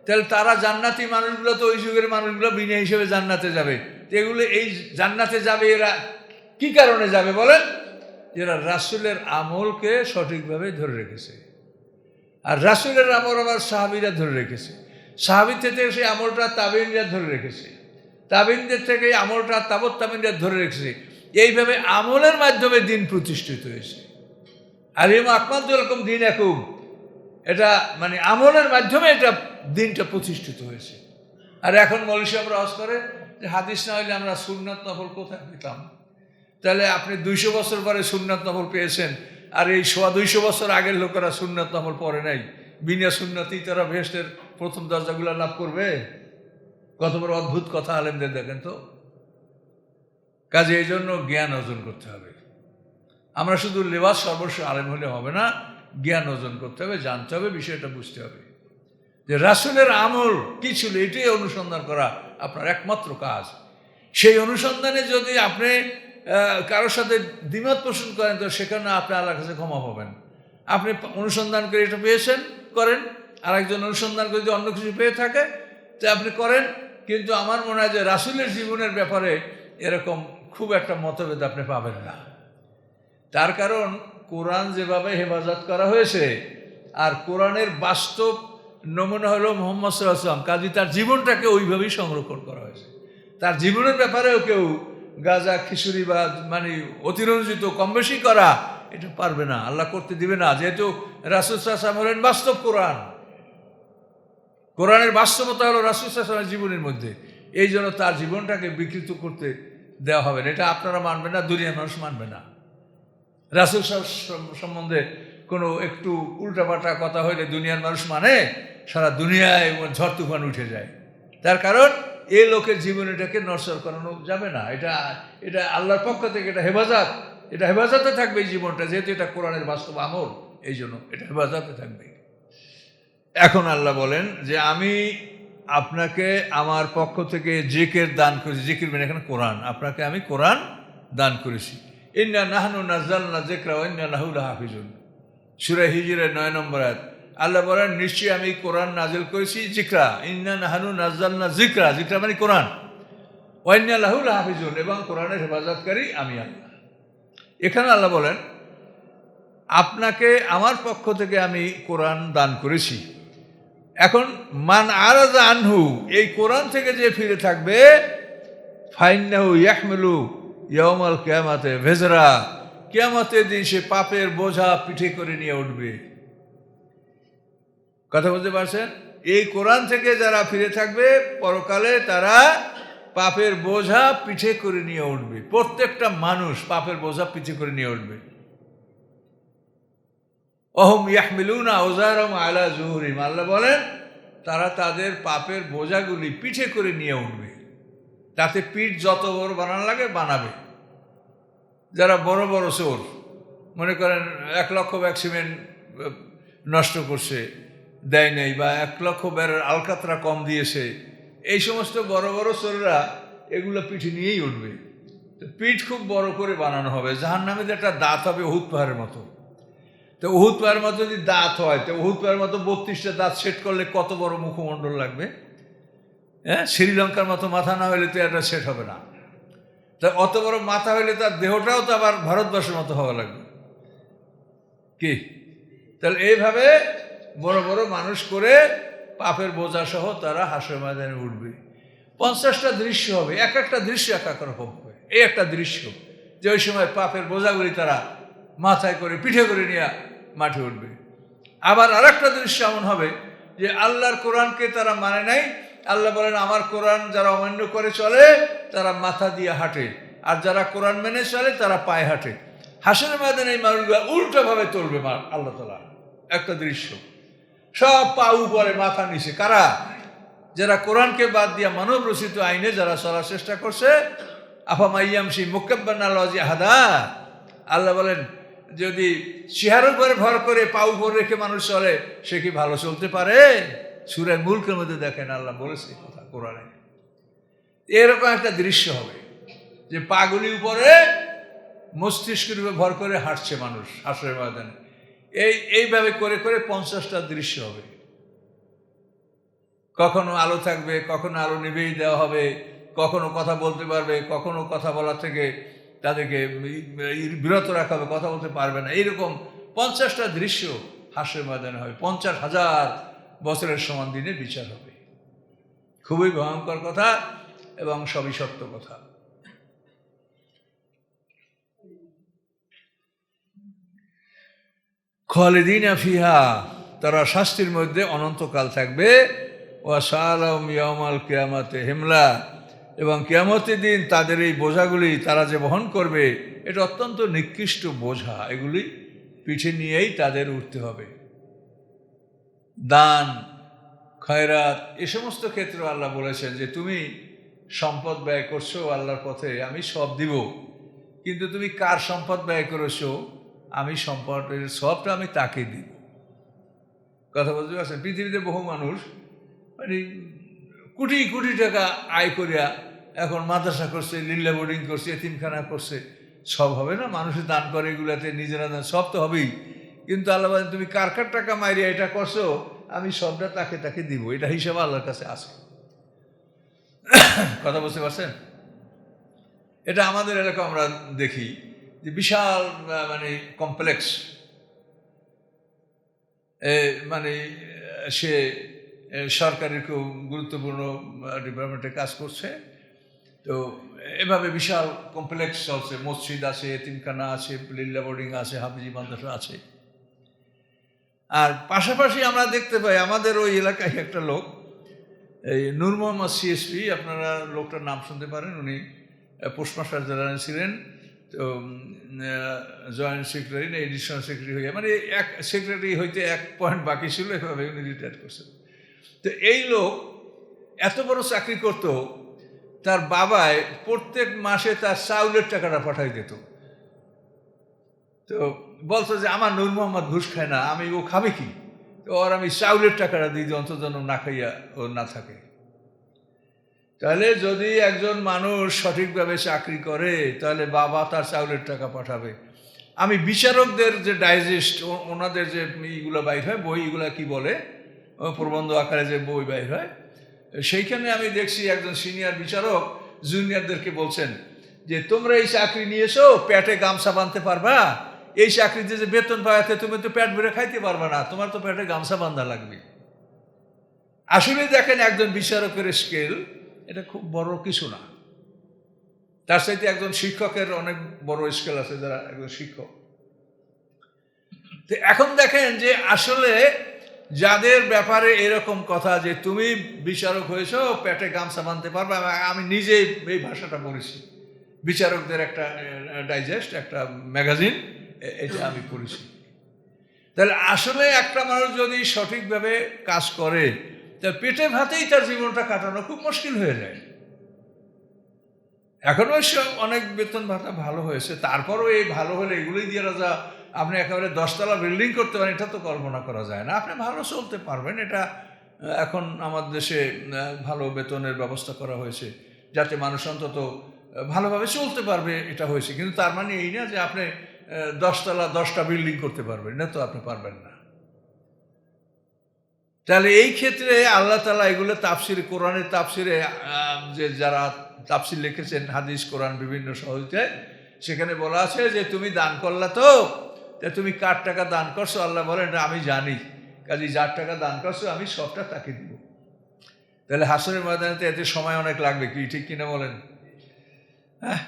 তাহলে তারা জান্নাতি মানুষগুলো তো ওই যুগের মানুষগুলো বিনা হিসেবে জান্নাতে যাবে। এগুলো এই জান্নাতে যাবে এরা কি কারণে যাবে বলেন? এরা রাসূলের আমলকে সঠিকভাবে ধরে রেখেছে, আর রাসূলের আমল আবার সাহাবীরা ধরে রেখেছে, সাহাবী থেকে সেই আমলটা তাবেঈনরা ধরে রেখেছে। তাবিনদের থেকে এই আমলটা তাবৎ তাবিনদের ধরে রেখেছে। এইভাবে আমলের মাধ্যমে দিন প্রতিষ্ঠিত হয়েছে। আর এম আকমাল যেরকম দিন একুম, এটা মানে আমলের মাধ্যমে এটা দিনটা প্রতিষ্ঠিত হয়েছে। আর এখন মৌলভী সাহেবরা আওয়াজ করে যে হাদিস না হইলে আমরা সুন্নাত নফল কোথায় পেতাম? তাহলে আপনি 200 বছর পরে সুন্নাত নফল পেয়েছেন, আর এই 200 বছর আগের লোকেরা সুন্নাত নফল পড়ে নাই, বিনা সুন্নতেই তারা বেহেশতের প্রথম দরজাগুলো লাভ করবে? কত বড় অদ্ভুত কথা আলেমদের, দেখেন তো। কাজে এই জন্য জ্ঞান অর্জন করতে হবে। আমরা শুধু লেবাস সর্বস্ব আলেম হলে হবে না, জ্ঞান অর্জন করতে হবে, জানতে হবে, বিষয়টা বুঝতে হবে যে রাসূলের আমল কি ছিল, এটাই অনুসন্ধান করা আপনার একমাত্র কাজ। সেই অনুসন্ধানে যদি আপনি কারোর সাথে দ্বিমত পোষণ করেন, তো সেখানে আপনি আল্লাহর কাছে ক্ষমা পাবেন। আপনি অনুসন্ধান করে এটা পেয়েছেন, করেন, আর একজন অনুসন্ধান করে যদি অন্য কিছু পেয়ে থাকে তো আপনি করেন। কিন্তু আমার মনে হয় যে রাসূলের জীবনের ব্যাপারে এরকম খুব একটা মতভেদ আপনি পাবেন না। তার কারণ কোরআন যেভাবে হেফাজত করা হয়েছে, আর কোরআনের বাস্তব নমুনা হলো মুহাম্মদ সাল্লাল্লাহু আলাইহি ওয়াসাল্লাম, কাজী তার জীবনটাকে ওইভাবেই সংরক্ষণ করা হয়েছে। তার জীবনের ব্যাপারেও কেউ গাঁজা খিচুড়ি বা মানে অতিরঞ্জিত কম বেশি করা এটা পারবে না, আল্লাহ করতে দিবে না। যেহেতু রাসূল সাল্লাল্লাহু আলাইহি ওয়াসাল্লাম হলেন বাস্তব কোরআন, কোরআনের বাস্তবতা হলো রাসূল সাল্লাল্লাহু আলাইহি ওয়াসাল্লামের জীবনের মধ্যে, এই জন্য তার জীবনটাকে বিকৃত করতে দেওয়া হবে না। এটা আপনারা মানবে না, দুনিয়ার মানুষ মানবে না। রাসূল সম্বন্ধে কোনো একটু উল্টাপাল্টা কথা হইলে দুনিয়ার মানুষ মানে সারা দুনিয়ায় ঝড় তুফান উঠে যায়। তার কারণ এই লোকের জীবনীটাকে নড়চড় করানো যাবে না। এটা আল্লাহর পক্ষ থেকে এটা হেফাজতে থাকবে এই জীবনটা, যেহেতু এটা কোরআনের বাস্তব আমল, এই জন্য এটা হেফাজতে থাকবে। এখন আল্লাহ বলেন যে আমি আপনাকে আমার পক্ষ থেকে জিকির দান করেছি। জিকির মানে এখানে কোরআন, আপনাকে আমি কোরআন দান করেছি। ইন্না নাহনু নাযালনা যিকরা ওয়া ইন্না লাহু লাহাফিজুন, সূরা হিজরের 9 নম্বর আয়াত। আল্লাহ বলেন নিশ্চয়ই আমি কোরআন নাজিল করেছি, জিকরা, ইন্না নাহনু নাযালনা যিকরা, যিকরা মানে কোরআন, ওয়া ইন্না লাহু লাহাফিজুন, এবং কোরআনের হেফাজতকারী আমি আল্লাহ। এখানে আল্লাহ বলেন আপনাকে আমার পক্ষ থেকে আমি কোরআন দান করেছি। এখন মান আরাদা আনহু, এই কোরআন থেকে যে ফিরে থাকবে, ফাইন্নাহু ইয়াহমিলু ইয়াউমাল কিয়ামাতে ভেজরা, কিয়ামতের দিন সে পাপের বোঝা পিঠে করে নিয়ে উঠবে। কথা বুঝতে পারছেন? এই কোরআন থেকে যারা ফিরে থাকবে পরকালে তারা পাপের বোঝা পিঠে করে নিয়ে উঠবে। প্রত্যেকটা মানুষ পাপের বোঝা পিঠে করে নিয়ে উঠবে। অহম ইয়াহমিলুনা আওজারহুম আলা যুহুরিহিম, আল্লাহ বলেন তারা তাদের পাপের বোঝাগুলি পিঠে করে নিয়ে উঠবে। তাতে পিঠ যত বড় বানানো লাগে বানাবে। যারা বড় বড় চোর, মনে করেন 1 লক্ষ ব্যাগ সিমেন্ট নষ্ট করছে, দেয় নেই, বা 1 লক্ষ ব্যারের আলকাতরা কম দিয়েছে, এই সমস্ত বড় বড় চোররা এগুলো পিঠে নিয়েই উঠবে। তো পিঠ খুব বড় করে বানানো হবে। জাহান্নামে একটা দাঁত হবে উহুদ পাহাড়ের মতো। তো উহুদ পাহাড়ের মতো যদি দাঁত হয়, তো উহুদ পাহাড়ের মতো 32টা দাঁত সেট করলে কত বড় মুখমণ্ডল লাগবে? হ্যাঁ, শ্রীলঙ্কার মতো মাথা না হলে তো এটা সেট হবে না। তা অত বড় মাথা হইলে তার দেহটাও তো আবার ভারতবর্ষের মতো হওয়া লাগবে কি? তাহলে এইভাবে বড় বড় মানুষ করে পাপের বোঝা সহ তারা হাসরের ময়দানে উঠবে। 50টা দৃশ্য হবে, এক একটা দৃশ্য এক এক রকম হবে। এই একটা দৃশ্য যে ওই সময় পাপের বোঝাগুলি তারা মাথায় করে পিঠে করে নিয়ে মাঠে উঠবে। আবার আর একটা দৃশ্য এমন হবে যে আল্লাহর কোরআনকে তারা মানে নাই। আল্লাহ বলেন আমার কোরআন যারা অমান্য করে চলে তারা মাথা দিয়ে হাঁটে, আর যারা কোরআন মেনে চলে তারা পায়ে হাঁটে। হাসরের ময়দানে এই মানুষগুলো উল্টোভাবে চলবে আল্লাহ তাআলা। একটা দৃশ্য, সব পা উপরে মাথা নিচে। কারা? যারা কোরআনকে বাদ দিয়া মানব রচিত আইনে যারা চলার চেষ্টা করছে। আফামাইয়ামশি মুকাব্বান আল্লাহ হাদা, আল্লাহ বলেন যদি চেহারার উপরে ভর করে পা উপর রেখে মানুষ চলে সে কি ভালো চলতে পারে? সূরা মুলকের মধ্যে দেখেন আল্লাহ বলেছে কথা কোরআনে। এরকম একটা দৃশ্য হবে যে পাগুলি উপরে মস্তিষ্কের উপরে ভর করে হাঁটছে মানুষ হাসরের ময়দানে। এইভাবে করে করে 50টা দৃশ্য হবে। কখনো আলো থাকবে, কখনো আলো নিভেই দেওয়া হবে, কখনো কথা বলতে পারবে, কখনো কথা বলা থেকে তাদেরকে বিরত রাখা হবে, কথা বলতে পারবে না। এইরকম 50টা দৃশ্য হাসরের ময়দানে হবে। 50,000 বছরের সমান দিনে বিচার হবে। খুবই ভয়ঙ্কর কথা। এবং সবই সত্য কথা। খালিদিনা ফিহা, তারা শাস্তির মধ্যে অনন্তকাল থাকবে। ওয়া সালাম ইয়াউমাল কিয়ামাতে হিমলা, এবং কিয়ামতের দিন তাদের এই বোঝাগুলি তারা যে বহন করবে এটা অত্যন্ত নিকৃষ্ট বোঝা, এগুলি পিঠে নিয়েই তাদের উঠতে হবে। দান, খয়রাত, এ সমস্ত ক্ষেত্রে আল্লাহ বলেছেন যে তুমি সম্পদ ব্যয় করছো আল্লাহর পথে, আমি সব দিব, কিন্তু তুমি কার সম্পদ ব্যয় করেছো, আমি সম্পদের সবটা আমি তাকে দিব। কথা বলতে পারছেন? পৃথিবীতে বহু মানুষ মানে কোটি কোটি টাকা আয় করিয়া এখন মাদ্রাসা করছে, লিল্লা বোর্ডিং করছে, এতিমখানা করছে, সব হবে না? মানুষের দান করে এগুলাতে, নিজেরা দান, সব তো হবেই, কিন্তু আল্লাহ বলেন তুমি কার কার টাকা মারিয়া এটা করছো, আমি সবটা তাকে তাকে দিব, এটা হিসাবে আল্লাহর কাছে আছে। কথা বুঝতে পারছেন? এটা আমাদের এলাকা আমরা দেখি যে বিশাল মানে কমপ্লেক্স, মানে সে সরকারের খুব গুরুত্বপূর্ণ ডিপার্টমেন্টে কাজ করছে, তো এভাবে বিশাল কমপ্লেক্স চলছে, মসজিদ আছে, এতিমখানা আছে, লিল্লা বোর্ডিং আছে, হাফিজি মাদ্রাসা আছে। আর পাশাপাশি আমরা দেখতে পাই আমাদের ওই এলাকায় একটা লোক, এই নূর মোহাম্মদ সিএসপি, আপনারা লোকটার নাম শুনতে পারেন, উনি পোস্টমাস্টার জেনারেল ছিলেন, তো জয়েন্ট সেক্রেটারি না এডিশনাল সেক্রেটারি হইয়া, মানে এক সেক্রেটারি হইতে 1 পয়েন্ট বাকি ছিল, এভাবে উনি রিটায়ার করছেন। তো এই লোক এত বড় চাকরি করত, তার বাবায় প্রত্যেক মাসে তার চাউলের টাকাটা পাঠাই দিত। তো বলতো যে আমার নূর মোহাম্মদ ঘুষ খায় না, আমি ও খাবে কি, তো ওর আমি চাউলের টাকাটা দিই যে অন্তত যেন না খাইয়া ও না থাকে। তাহলে যদি একজন মানুষ সঠিকভাবে চাকরি করে তাহলে বাবা তার চাউলের টাকা পাঠাবে। আমি বিচারকদের যে ডাইজেস্ট, ওনাদের যে ইগুলো বাইর হয়, বইগুলা কি বলে, প্রবন্ধ আকারে যে বই বাইর হয়, সেইখানে আমি দেখছি একজন সিনিয়র বিচারক জুনিয়রদেরকে বলছেন যে তোমরা এই চাকরি নিয়েছো, পেটে গামছা বাঁধতে পারবা, এই চাকরিতে যে বেতন পাওয়াতে তুমি তো পেট ভরে খাইতে পারবা না, তোমার তো পেটে গামছা বাঁধা লাগবে। আসলে দেখেন একজন বিচারকের স্কেল এটা খুব বড় কিছু না, তার সাথে একজন শিক্ষকের অনেক বড় স্কেল আছে, যারা একজন শিক্ষক। তো এখন দেখেন যে আসলে যাদের ব্যাপারে এরকম কথা যে তুমি বিচারক হয়েছো, পেটে গামছা বাঁধতে পারবে, আমি নিজেই এই ভাষাটা পড়েছি, বিচারকদের একটা ডাইজেস্ট, একটা ম্যাগাজিন, এটা আমি পড়েছি। তাহলে আসলে একটা মানুষ যদি সঠিকভাবে কাজ করে তাহলে পেটে ভাতেই তার জীবনটা কাটানো খুব মুশকিল হয়ে যায়। এখন অবশ্য অনেক বেতন ভাতা ভালো হয়েছে, তারপরও এই ভালো হলে এগুলোই দিয়ে রাজা আপনি একেবারে 10 তলা বিল্ডিং করতে পারেন, এটা তো কল্পনা করা যায় না। আপনি ভালো চলতে পারবেন, এটা এখন আমাদের দেশে ভালো বেতনের ব্যবস্থা করা হয়েছে যাতে মানুষ অন্তত ভালোভাবে চলতে পারবে, এটা হয়েছে। কিন্তু তার মানে এই না যে আপনি 10 তলা 10টা বিল্ডিং করতে পারবেন, না তো আপনি পারবেন না। তাহলে এই ক্ষেত্রে আল্লাহ তাআলা এগুলো তাফসিরে, কোরআনের তাফসিরে যে যারা তাফসির লিখেছেন, হাদিস কোরআন বিভিন্ন সহজে, সেখানে বলা আছে যে তুমি দান করলা, তো তুমি কার টাকা দান করছো, আল্লাহ বলেন আমি জানি, কাজে যার টাকা দান করছো আমি সবটা তাকে দিব। তাহলে হাসরের ময়দানে এতে সময় অনেক লাগবে, কি ঠিক কিনা বলেন? হ্যাঁ,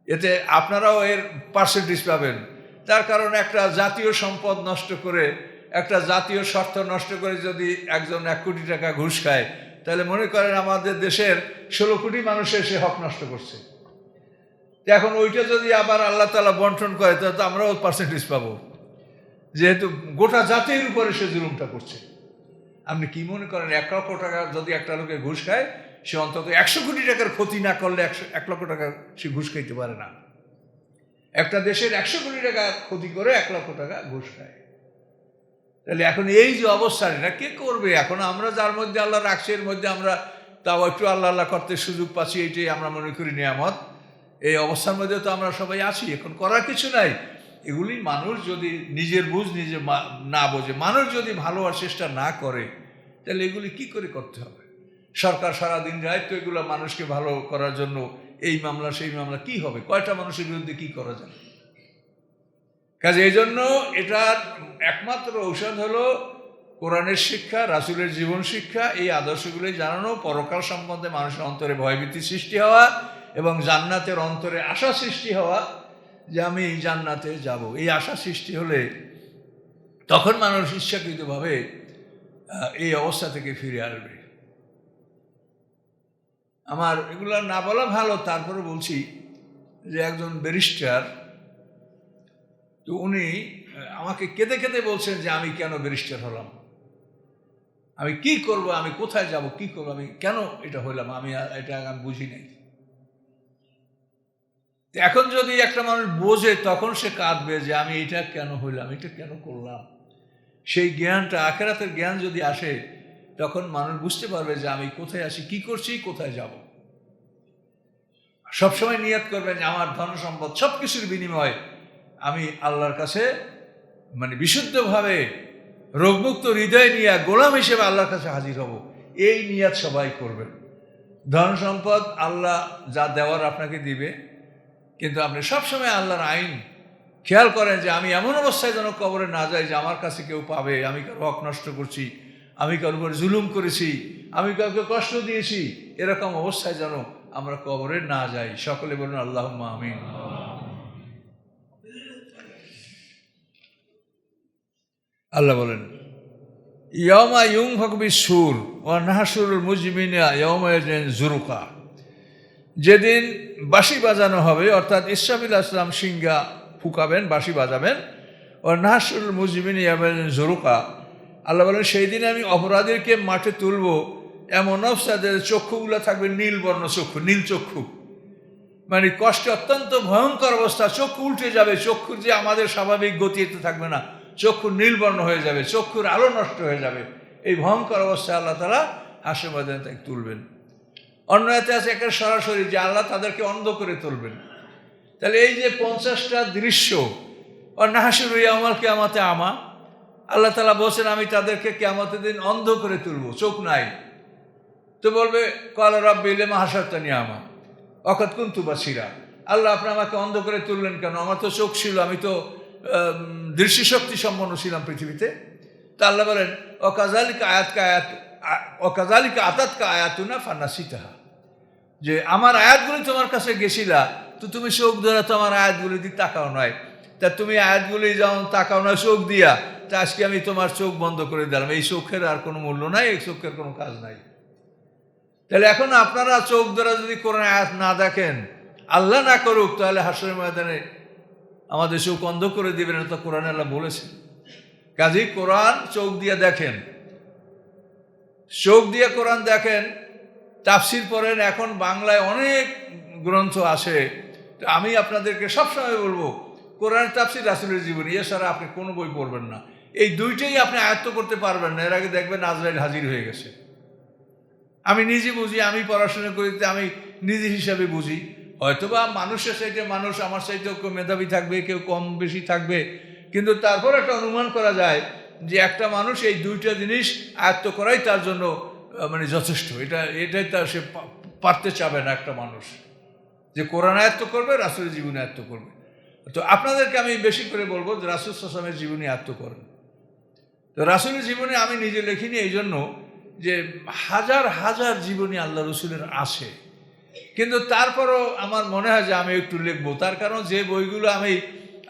এতে আপনারাও এর পার্সেন্টেজ পাবেন। তার কারণ একটা জাতীয় সম্পদ নষ্ট করে, একটা জাতীয় স্বার্থ নষ্ট করে যদি একজন 1 কোটি টাকা ঘুষ খায়, তাহলে মনে করেন আমাদের দেশের 16 কোটি মানুষের সে হক নষ্ট করছে। এখন ওইটা যদি আবার আল্লাহ তাআলা বন্টন করে তাহলে তো আমরাও পার্সেন্টেজ পাবো, যেহেতু গোটা জাতির উপরে সে জুলুমটা করছে। আপনি কি মনে করেন 1 লক্ষ টাকা যদি একটা লোকে ঘুষ খায়, সে অন্তত 100 কোটি টাকার ক্ষতি না করলে 1 লক্ষ টাকা সে ঘুষ খাইতে পারে না। একটা দেশের 100 কোটি টাকা ক্ষতি করে 1 লক্ষ টাকা ঘুষ খায়। তাহলে এখন এই যে অবস্থা, এটা কে করবে? এখন আমরা যার মধ্যে আল্লাহ রাখছে, এর মধ্যে আমরা তাও একটু আল্লাহ আল্লাহ করতে সুযোগ পাচ্ছি, এইটাই আমরা মনে করি নিয়ামত। এই অবস্থার মধ্যে তো আমরা সবাই আছি, এখন করার কিছু নাই। এগুলি মানুষ যদি নিজের বুঝ নিজে না বোঝে, মানুষ যদি ভালো হওয়ার চেষ্টা না করে, তাহলে এগুলি কি করে করতে হবে? সরকার সারাদিন রাত তো এগুলো মানুষকে ভালো করার জন্য এই মামলা সেই মামলা, কি হবে? কয়টা মানুষের বিরুদ্ধে কি করা যায়? কাজে এই জন্য এটার একমাত্র ঔষধ হলো কোরআনের শিক্ষা, রাসূলের জীবন শিক্ষা, এই আদর্শগুলি জানানো, পরকাল সম্বন্ধে মানুষের অন্তরে ভয়ভীতি সৃষ্টি হওয়া এবং জান্নাতের অন্তরে আশা সৃষ্টি হওয়া যে আমি জান্নাতে যাব। এই আশা সৃষ্টি হলে তখন মানুষ ইচ্ছাকৃতভাবে এই অবস্থা থেকে ফিরে আসবে। আমার এগুলো না বলা ভালো, তারপরে বলছি যে একজন ব্যারিস্টার, তো উনি আমাকে কেঁদে কেঁদে বলছেন যে আমি কেন ব্যারিস্টার হলাম, আমি কি করব, আমি কোথায় যাব, কি করবো, আমি কেন এটা হইলাম, আমি বুঝি নাই। এখন যদি একটা মানুষ বোঝে তখন সে কাঁদবে যে আমি এটা কেন হইলাম, এটা কেন করলাম। সেই জ্ঞানটা, আখিরাতের জ্ঞান যদি আসে তখন মানুষ বুঝতে পারবে যে আমি কোথায় আছি, কি করছি, কোথায় যাব। সবসময় নিয়ত করবেন যে আমার ধন সম্পদ সব কিছুর বিনিময়ে আমি আল্লাহর কাছে বিশুদ্ধভাবে রোগমুক্ত হৃদয় নিয়ে গোলাম হিসেবে আল্লাহর কাছে হাজির হব, এই নিয়ত সবাই করবেন। ধন সম্পদ আল্লাহ যা দেওয়ার আপনাকে দিবে, কিন্তু আপনি সবসময় আল্লাহর আইন খেয়াল করেন যে আমি এমন অবস্থায় যেন কবরে না যাই যে আমার কাছে কেউ পাবে আমি কারো হক নষ্ট করছি, আমি কারোর উপর জুলুম করেছি, আমি কাউকে কষ্ট দিয়েছি, এরকম অবস্থায় যেন আমরা কবরে না যাই। সকলে বলুন আল্লাহুম্মা আমিন। আল্লাহ বলেন ইয়াউমা ইউনফাখু বিস-সূর ওয়া নাহশুরুল মুজরিমিনা ইয়াউমাইযিন যুরকা, যেদিন বাঁশি বাজানো হবে, অর্থাৎ ইসরাফিল আলাইহিস সালাম সিংহা ফুঁকাবেন, বাঁশি বাজাবেন। ও নাহশুরুল মুজরিমিনা ইয়াউমাইযিন যুরকা, আল্লাহ বলেন সেই দিন আমি অপরাধীকে মাঠে তুলব, এমন অবস্থায় যাদের চক্ষুগুলো থাকবে নীল বর্ণ চক্ষু, নীল চক্ষু, কষ্টে অত্যন্ত ভয়ঙ্কর অবস্থা, চক্ষু উল্টে যাবে, চক্ষুর যে আমাদের স্বাভাবিক গতিতে থাকবে না, চক্ষুর নীলবর্ণ হয়ে যাবে, চক্ষুর আলো নষ্ট হয়ে যাবে। এই ভয়ঙ্কর অবস্থায় আল্লাহ তাআলা হাসর ময়দানে তাকে তুলবেন। অন্য এতে আছে একটা সরাসরি যে আল্লাহ তাদেরকে অন্ধ করে তুলবেন। তাহলে এই যে 50টা দৃশ্য, ও নাহশুরু ইয়াউমাল কিয়ামাতি আমা, আল্লাহ তাআলা বলছেন আমি তাদেরকে কিয়ামতের দিন অন্ধ করে তুলবো, চোখ নাই। তো বলবে ক্বালা রাব্বি লিমা হাশারতানি আমা ওয়াকাদ কুনতু বাসীরা, আল্লাহ আপনি আমাকে অন্ধ করে তুললেন কেন, আমার তো চোখ ছিল, আমি তো দৃষ্টিশক্তি সম্পন্ন ছিলাম পৃথিবীতে। তা আল্লাহ বলেন ওয়াকাযালিকা আতাতকা আয়াতুনা ফানাসিতাহা, যে আমার আয়াতগুলি তোমার কাছে গেছিলা, তো তুমি চোখ ধরে তো আমার আয়াতগুলি দিয়ে তাকাও নয়, তা তুমি আয়াতগুলি যেমন তাকাও না চোখ দিয়া, তা আজকে আমি তোমার চোখ বন্ধ করে দিলাম। এই চোখের আর কোনো মূল্য নাই, এই চোখের কোনো কাজ নাই। তাহলে এখন আপনারা চোখ দ্বারা যদি কোরআন আয়াত না দেখেন, আল্লাহ না করুক, তাহলে হাসরের ময়দানে আমাদের চোখ অন্ধ করে দিবেন, এটা কোরআনে আল্লাহ বলেছেন। কাজেই কোরআন চোখ দিয়ে দেখেন, চোখ দিয়ে কোরআন দেখেন, তাফসির পড়েন। এখন বাংলায় অনেক গ্রন্থ আছে, আমি আপনাদেরকে সবসময় বলবো কোরআন তাফসির, রাসূলের জীবনী, এছাড়া আপনি কোনো বই পড়বেন না। এই দুইটাই আপনি আয়ত্ত করতে পারবেন না, এর আগে দেখবেন আজরাইল হাজির হয়ে গেছে। আমি নিজে বুঝি, আমি পড়াশোনা করিতে আমি নিজে হিসাবে বুঝি, হয়তোবা মানুষের চাইতে মানুষ আমার চাইতেও কেউ মেধাবী থাকবে, কেউ কম বেশি থাকবে, কিন্তু তারপর একটা অনুমান করা যায় যে একটা মানুষ এই দুইটা জিনিস আয়ত্ত করাই তার জন্য যথেষ্ট। এটাই তার, সে পারতে চাবে না একটা মানুষ যে কোরআন আয়ত্ত করবে, রাসূলের জীবনী আয়ত্ত করবে। তো আপনাদেরকে আমি বেশি করে বলবো যে রাসূল সাল্লাল্লাহু আলাইহি ওয়াসাল্লামের জীবনী আয়ত্ত করেন। তো রাসূলের জীবনী আমি নিজে লিখিনি, এই জন্য যে হাজার হাজার জীবনী আল্লাহ রসুলের আছে, কিন্তু তারপরও আমার মনে হয় যে আমি একটু লিখবো। তার কারণ যে বইগুলো আমি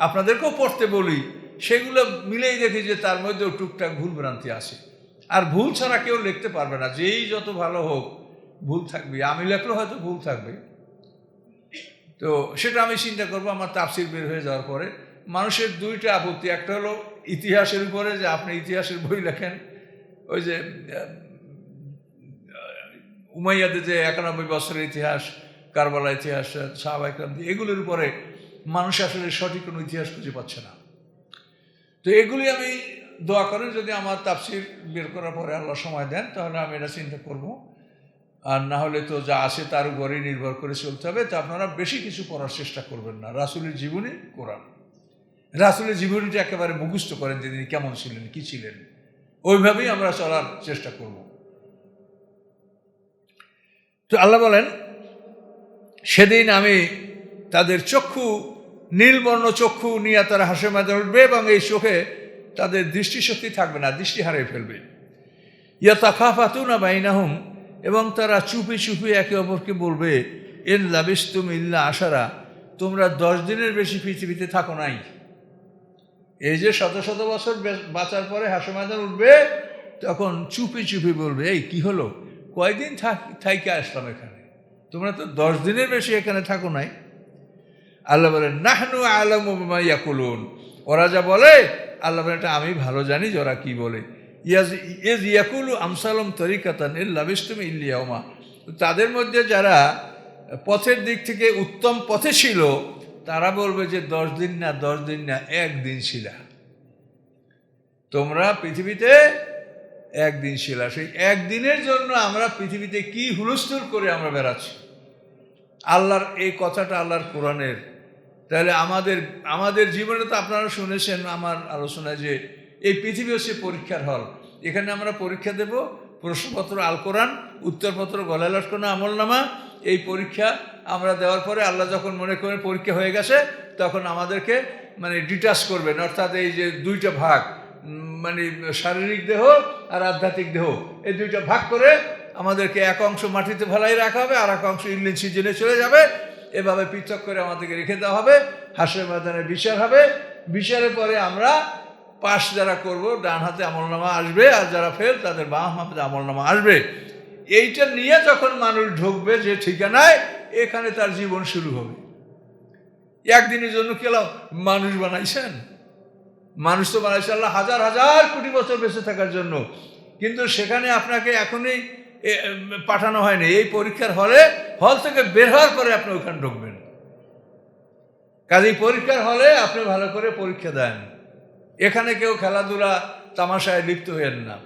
আপনাদেরকেও পড়তে বলি সেগুলো মিলেই দেখি যে তার মধ্যেও টুকটাক ভুল ভ্রান্তি আছে। আর ভুল ছাড়া কেউ লিখতে পারবে না, যেই যত ভালো হোক ভুল থাকবে, আমি লেখলেও হয়তো ভুল থাকবে। তো সেটা আমি চিন্তা করবো আমার তাফসির বের হয়ে যাওয়ার পরে। মানুষের দুইটা আপত্তি, একটা হলো ইতিহাসের উপরে, যে আপনি ইতিহাসের বই লেখেন, ওই যে উমাইয়াদের যে 91 বছরের ইতিহাস, কারবালা ইতিহাস, সাহাবা ইকরাম, এগুলোর উপরে মানুষ আসলে সঠিক কোনো ইতিহাস খুঁজে পাচ্ছে না। তো এগুলি আমি দোয়া করেন যদি আমার তাফসির বের করার পরে আল্লাহ সময় দেন, তাহলে আমি এটা চিন্তা করব। আর না হলে তো যা আছে তার উপরেই নির্ভর করে চলতে হবে। তো আপনারা বেশি কিছু পড়ার চেষ্টা করবেন না, রাসূলের জীবনী, কোরআন, রাসূলের জীবনীটা একেবারে মুখস্থ করেন যে তিনি কেমন ছিলেন, কি ছিলেন, ওইভাবেই আমরা চলার চেষ্টা করব। তো আল্লাহ বলেন সেদিন আমি তাদের চক্ষু, নীলবর্ণ চক্ষু নিয়ে তারা হাসরের ময়দানে উঠবে, এবং এই চোখে তাদের দৃষ্টিশক্তি থাকবে না, দৃষ্টি হারিয়ে ফেলবে। ইয়াতাখাফাতুনা বাইনাহুম, এবং তারা চুপি চুপি একে অপরকে বলবে, ইন লাবিস্তুম ইল্লা আশারা, তোমরা 10 দিনের বেশি পৃথিবীতে থাকো নাই। এই যে শত শত বছর বাঁচার পরে হাসর ময়দান উঠবে, তখন চুপি চুপি বলবে, এই কি হলো, কয়দিন থাইকে আসলাম এখানে, তোমরা তো 10 দিনের বেশি এখানে থাকো নাই। আল্লাহ বলেন, নাহনু আ'লামু বিমা ইয়াকুলুন, ওরা যা বলে আল্লাহ বলেন এটা আমি ভালো জানি যে ওরা কি বলে। ইজ ইয়াকুলু আমসালুম তরিকাতান ইল লাবিস্তুম ইল্লা ইয়াওমা, তাদের মধ্যে যারা পথের দিক থেকে উত্তম পথে ছিল তারা বলবে যে 10 দিন না 10 দিন না 1 দিন ছিল, তোমরা পৃথিবীতে 1 দিন ছিল। সেই 1 দিনের জন্য আমরা পৃথিবীতে কি হুলস্থুল করে আমরা বেড়াচ্ছি। আল্লাহর এই কথাটা আল্লাহর কোরআনের। তাহলে আমাদের জীবনে তো আপনারা শুনেছেন আমার আলোচনায় যে এই পৃথিবী হচ্ছে পরীক্ষার হল। এখানে আমরা পরীক্ষা দেব, প্রশ্নপত্র আল কোরআন, উত্তরপত্র গলায় লটকানো আমলনামা। এই পরীক্ষা আমরা দেওয়ার পরে আল্লাহ যখন মনে করেন পরীক্ষা হয়ে গেছে, তখন আমাদেরকে মানে ডিটাচ করবেন, অর্থাৎ এই যে 2টা ভাগ, মানে শারীরিক দেহ আর আধ্যাত্মিক দেহ, এই 2টা ভাগ করে আমাদেরকে এক অংশ মাটিতে ফেলাই রাখা হবে, আর এক অংশ ইংলিশ সিজনে চলে যাবে। এভাবে পৃথক করে আমাদেরকে রেখে দেওয়া হবে। হাসরের ময়দানে বিচার হবে। বিচারের পরে আমরা পাশ যারা করব, ডান হাতে আমলনামা আসবে, আর যারা ফেল তাদের বাম হাতে আমলনামা আসবে। এইটা নিয়ে যখন মানুষ ঢুকবে যে ঠিকানায়, এখানে তার জীবন শুরু হবে। একদিনের জন্য কেলাম মানুষ বানাইছেন? মানুষ তো বানাইছে আল্লাহ হাজার হাজার কোটি বছর বেঁচে থাকার জন্য, কিন্তু সেখানে আপনাকে এখনই পাঠানো হয়নি। এই পরীক্ষার হল থেকে বের হওয়ার পরে আপনি ওখানে ঢুকবেন। কাজেই পরীক্ষার হলে আপনি ভালো করে পরীক্ষা দেন। এখানে কেউ খেলাধুলা তামাশায় লিপ্ত হয়েন না।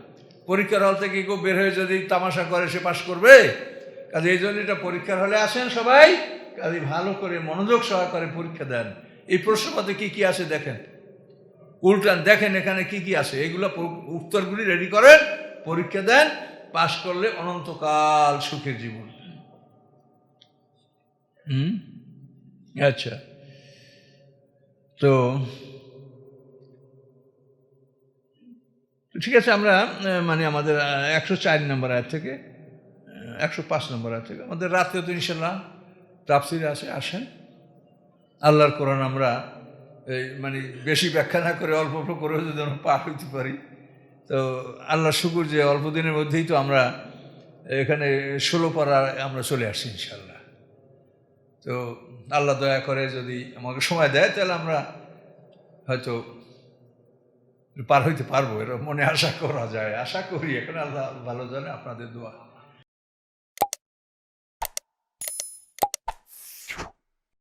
পরীক্ষার হল থেকে কেউ বের হয়ে যদি তামাশা করে সে পাশ করবে? কাজে এই জন্য এটা পরীক্ষার হলে আসেন সবাই, কাজে ভালো করে মনোযোগ সহকারে পরীক্ষা দেন। এই প্রশ্নপত্রে কি কি আছে দেখেন, উল্টান দেখেন এখানে কি কি আছে, এগুলো উত্তরগুলি রেডি করেন, পরীক্ষা দেন, পাশ করলে অনন্তকাল সুখের জীবন। আচ্ছা, তো ঠিক আছে, আমরা মানে আমাদের 104 নম্বর আয়াত থেকে 105 নম্বর আয়াত থেকে আমাদের রাত্রে তো ইনশাল্লাহ তাফসিরে আসেন। আল্লাহর কোরআন আমরা মানে বেশি ব্যাখ্যা না করে অল্প অল্প করে যদি আমরা পার হইতে পারি, তো আল্লাহ শুকুর যে অল্প দিনের মধ্যেই তো আমরা এখানে 16 পারা আমরা চলে আসছি ইনশাল্লাহ। তো আল্লাহ দয়া করে যদি আমাকে সময় দেয় তাহলে আমরা হয়তো পার হইতে পারবো, এর মনে আশা করা যায়, আশা করি। এখন আল্লাহ ভালো জানে, আপনাদের দোয়া।